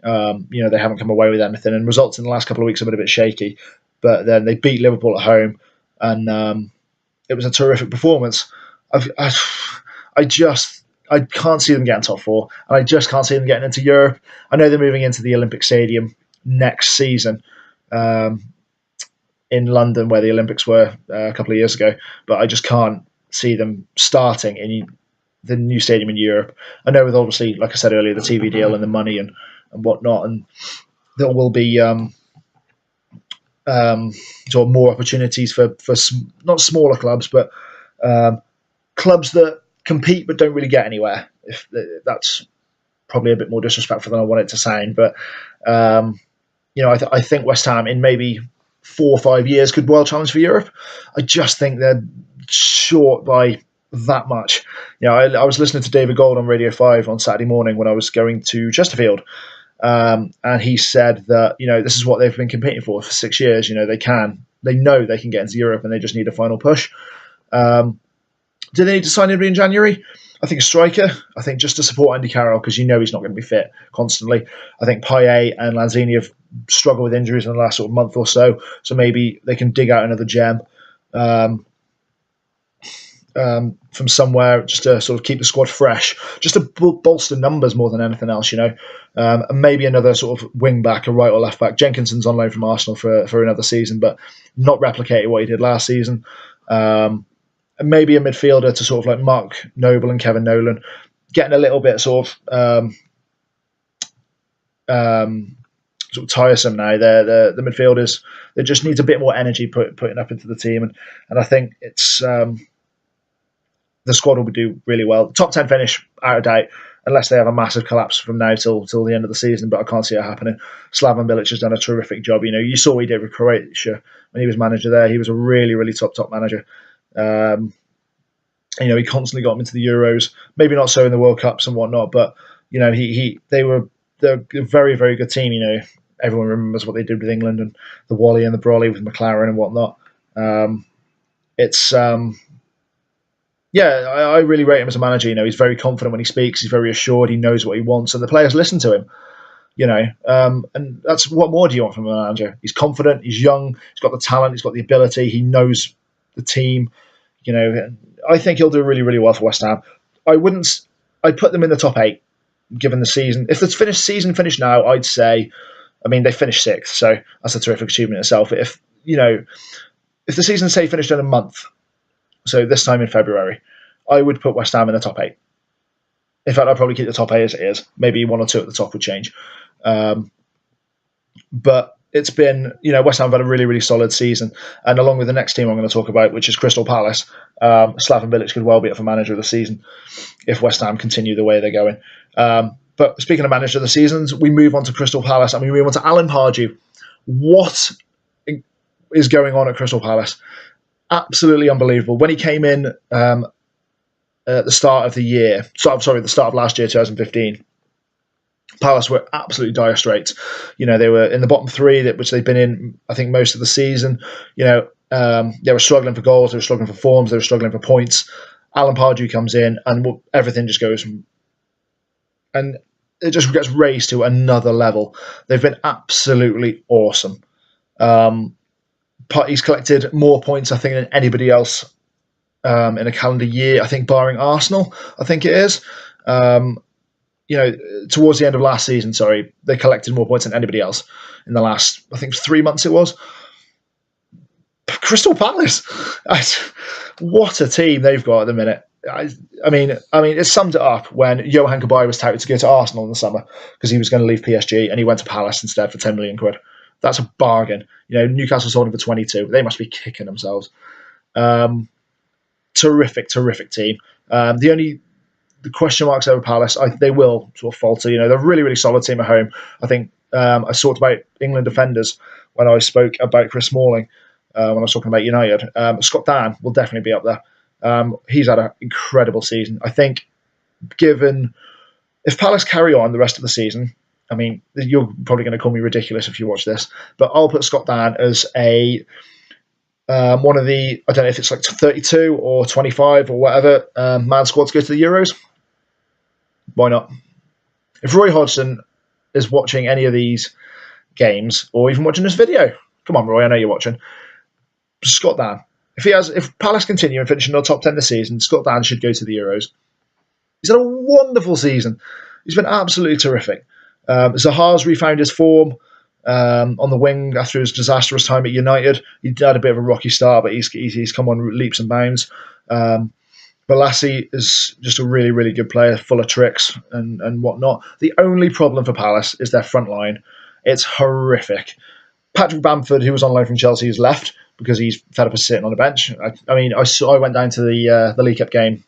they haven't come away with anything. And results in the last couple of weeks have been a bit shaky. But then they beat Liverpool at home, and it was a terrific performance. I can't see them getting top 4, and I just can't see them getting into Europe. I know they're moving into the Olympic Stadium next season in London, where the Olympics were a couple of years ago, but I just can't see them starting in the new stadium in Europe. I know with, obviously, like I said earlier, the TV deal and the money and whatnot, and there will be sort of more opportunities for not smaller clubs, but clubs that compete but don't really get anywhere. if that's probably a bit more disrespectful than I want it to sound, but I think West Ham in maybe 4 or 5 years could well challenge for Europe. I just think they're short by that much. I was listening to David Gold on Radio 5 on Saturday morning when I was going to Chesterfield, and he said that this is what they've been competing for 6 years. They know they can get into Europe, and they just need a final push. Do they need to sign anybody in January? I think a striker. I think just to support Andy Carroll, because he's not going to be fit constantly. I think Payet and Lanzini have struggled with injuries in the last sort of month or so maybe they can dig out another gem from somewhere, just to sort of keep the squad fresh, just to bolster numbers more than anything else, and maybe another sort of wing back, a right or left back. Jenkinson's on loan from Arsenal for another season, but not replicating what he did last season. And maybe a midfielder to sort of like Mark Noble and Kevin Nolan, getting a little bit sort of tiresome now. The midfielders, they just need a bit more energy putting up into the team, and I think it's the squad will do really well. Top 10 finish, out of doubt, unless they have a massive collapse from now till the end of the season, but I can't see it happening. Slaven Bilic has done a terrific job. You saw what he did with Croatia when he was manager there. He was a really, really top manager. He constantly got them into the Euros, maybe not so in the World Cups and whatnot, but they're a very, very good team. Everyone remembers what they did with England and the Wally and the Brolly with McLaren and whatnot. I really rate him as a manager. He's very confident when he speaks. He's very assured. He knows what he wants, and the players listen to him. And that's what more do you want from a manager? He's confident. He's young. He's got the talent. He's got the ability. He knows the team. I think he'll do really, really well for West Ham. I'd put them in the top 8, given the season. If the season finished now, I'd say, they finished 6th, so that's a terrific achievement itself. If the season, say, finished in a month, so this time in February, I would put West Ham in the top 8. In fact, I'd probably keep the top 8 as it is. Maybe 1 or 2 at the top would change. But it's been, West Ham have had a really, really solid season. And along with the next team I'm going to talk about, which is Crystal Palace, Slaven Bilic could well be up for manager of the season if West Ham continue the way they're going. But speaking of manager of the seasons, we move on to Crystal Palace and we move on to Alan Pardew. What is going on at Crystal Palace? Absolutely unbelievable. When he came in at the start of the start of last year, 2015, Palace were absolutely dire straits. They were in the bottom 3, which they've been in, I think, most of the season. They were struggling for goals, they were struggling for forms, they were struggling for points. Alan Pardew comes in, and everything just goes, and it just gets raised to another level. They've been absolutely awesome. He's collected more points, I think, than anybody else in a calendar year. I think, barring Arsenal, I think it is. Towards the end of last season, they collected more points than anybody else in the last, I think, 3 months it was. Crystal Palace, what a team they've got at the minute. It summed it up when Johan Cabaye was touted to go to Arsenal in the summer because he was going to leave PSG and he went to Palace instead for 10 million quid. That's a bargain. Newcastle sold him for 22. They must be kicking themselves. Terrific team. The question marks over Palace, they will sort of falter. They're a really, really solid team at home. I think I talked about England defenders when I spoke about Chris Smalling, when I was talking about United. Scott Dann will definitely be up there. He's had an incredible season. I think, given if Palace carry on the rest of the season, you're probably going to call me ridiculous if you watch this, but I'll put Scott Dann as one of the, I don't know if it's like 32 or 25 or whatever, man squad to go to the Euros. Why not? If Roy Hodgson is watching any of these games or even watching this video, come on, Roy, I know you're watching. Scott Dann. If Palace continue and finish in the top 10 this season, Scott Dann should go to the Euros. He's had a wonderful season. He's been absolutely terrific. Zaha's refound his form on the wing after his disastrous time at United. He had a bit of a rocky start, but he's come on leaps and bounds. Balassi is just a really, really good player, full of tricks and whatnot. The only problem for Palace is their front line. It's horrific. Patrick Bamford, who was on loan from Chelsea, has left because he's fed up of sitting on the bench. I went down to the League Cup game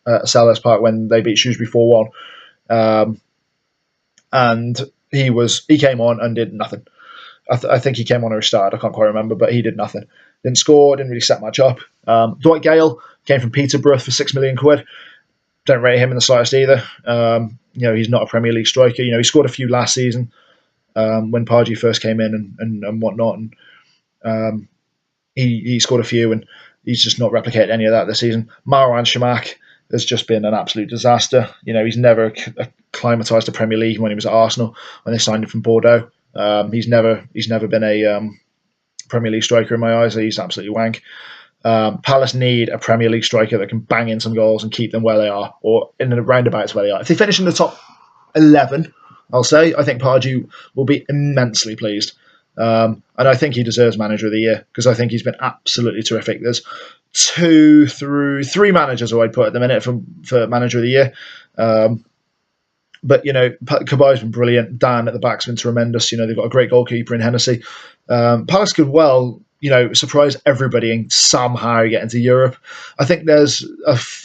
at Selhurst Park when they beat Shrewsbury 4-1. And he came on and did nothing. I think he came on or he started. I can't quite remember, but he did nothing. Didn't score, didn't really set much up. Dwight Gale came from Peterborough for £6 million. Don't rate him in the slightest either. He's not a Premier League striker. He scored a few last season when Pardew first came in and whatnot. And he scored a few, and he's just not replicated any of that this season. Marwan Shamak has just been an absolute disaster. He's never acclimatised to Premier League when he was at Arsenal, when they signed him from Bordeaux. He's never been a Premier League striker in my eyes. He's absolutely wank. Palace need a Premier League striker that can bang in some goals and keep them where they are, or in the roundabouts where they are. If they finish in the top 11, I think Pardew will be immensely pleased. And I think he deserves Manager of the Year because I think he's been absolutely terrific. There's 3 managers who I'd put at the minute for Manager of the Year. But, Kabai's been brilliant. Dan at the back's been tremendous. They've got a great goalkeeper in Hennessy. Palace could well, surprise everybody and somehow get into Europe. I think there's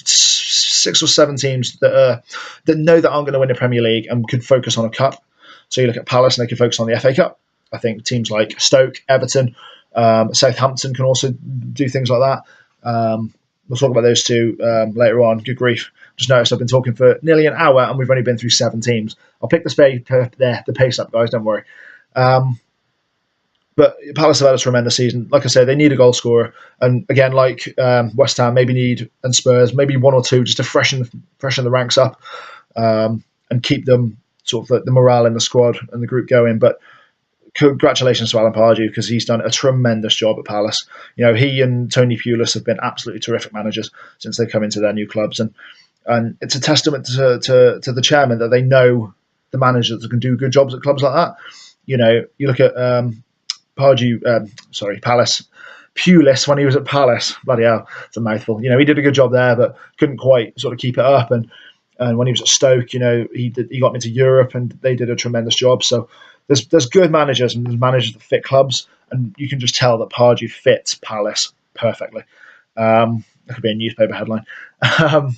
6 or 7 teams that know that aren't going to win the Premier League and could focus on a cup. So you look at Palace and they can focus on the FA Cup. I think teams like Stoke, Everton, Southampton can also do things like that. We'll talk about those two later on. Good grief. Just noticed I've been talking for nearly an hour and we've only been through 7 teams. I'll pick the pace up, guys, don't worry. But Palace have had a tremendous season. Like I said, they need a goal scorer. And again, like West Ham, and Spurs, maybe 1 or 2 just to freshen the ranks up and keep them sort of the morale in the squad and the group going. But congratulations to Alan Pardew because he's done a tremendous job at Palace. He and Tony Pulis have been absolutely terrific managers since they've come into their new clubs. And it's a testament to the chairman that they know the managers that can do good jobs at clubs like that. You look at Palace. Pulis, when he was at Palace, bloody hell, it's a mouthful. He did a good job there, but couldn't quite sort of keep it up. And when he was at Stoke, he got them into Europe, and they did a tremendous job. So there's good managers and there's managers that fit clubs, and you can just tell that Pardew fits Palace perfectly. That could be a newspaper headline. I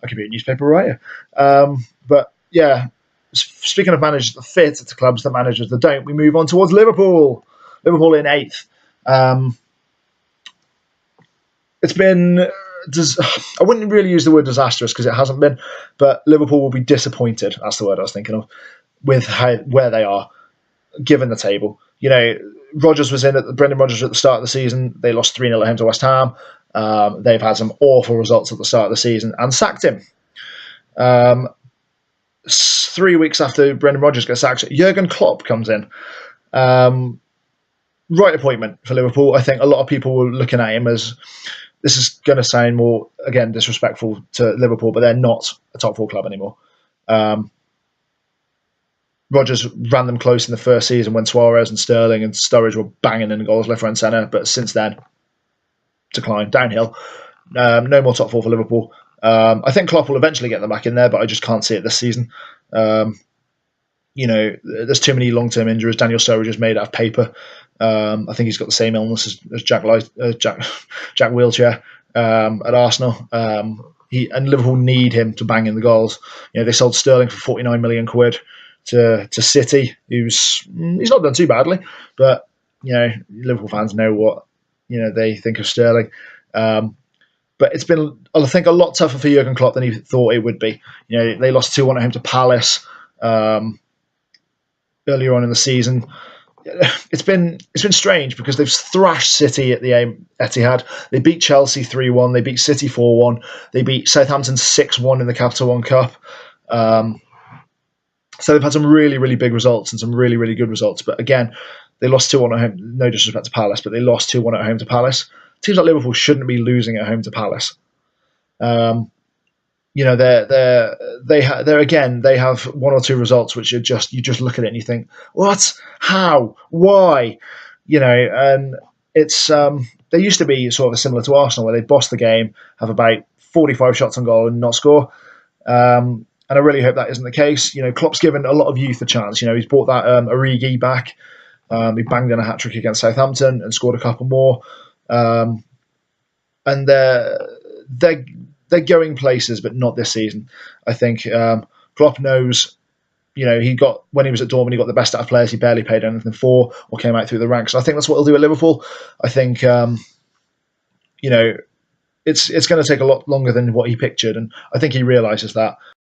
could be a newspaper writer. But yeah, speaking of managers that fit to clubs, the managers that don't, we move on towards Liverpool. Liverpool in 8th. It's been, I wouldn't really use the word disastrous because it hasn't been, but Liverpool will be disappointed, that's the word I was thinking of, with where they are, given the table. Rodgers was Brendan Rodgers at the start of the season. They lost 3-0 at home to West Ham. They've had some awful results at the start of the season and sacked him. 3 weeks after Brendan Rodgers gets sacked, Jurgen Klopp comes in. Right appointment for Liverpool. I think a lot of people were looking at him as, this is going to sound more, again, disrespectful to Liverpool, but they're not a top 4 club anymore. Rodgers ran them close in the first season when Suarez and Sterling and Sturridge were banging in goals left, right and centre, but since then, decline, downhill. No more top 4 for Liverpool. I think Klopp will eventually get them back in there, but I just can't see it this season. There's too many long-term injuries. Daniel Sturridge is made out of paper. I think he's got the same illness as Jack Wilshere at Arsenal. And Liverpool need him to bang in the goals. They sold Sterling for 49 million quid to City, he's not done too badly, but Liverpool fans know what they think of Sterling. But it's been, I think, a lot tougher for Jurgen Klopp than he thought it would be. They lost 2-1 at home to Palace earlier on in the season. It's been strange because they've thrashed City at the Etihad. They beat Chelsea 3-1. They beat City 4-1. They beat Southampton 6-1 in the Capital One Cup. So they've had some really, really big results and some really, really good results. But again, they lost 2-1 at home. No disrespect to Palace, but they lost 2-1 at home to Palace. Teams like Liverpool shouldn't be losing at home to Palace. They have 1 or 2 results which are just, you just look at it and you think, what? How? Why? And it's they used to be sort of similar to Arsenal where they'd boss the game, have about 45 shots on goal and not score. And I really hope that isn't the case. Klopp's given a lot of youth a chance. He's brought that Origi back. He banged in a hat-trick against Southampton and scored a couple more. And they're they're going places, but not this season. I think Klopp knows. He got, when he was at Dortmund, he got the best out of players he barely paid anything for or came out through the ranks. I think that's what he'll do at Liverpool. I think you know it's going to take a lot longer than what he pictured, and I think he realises that.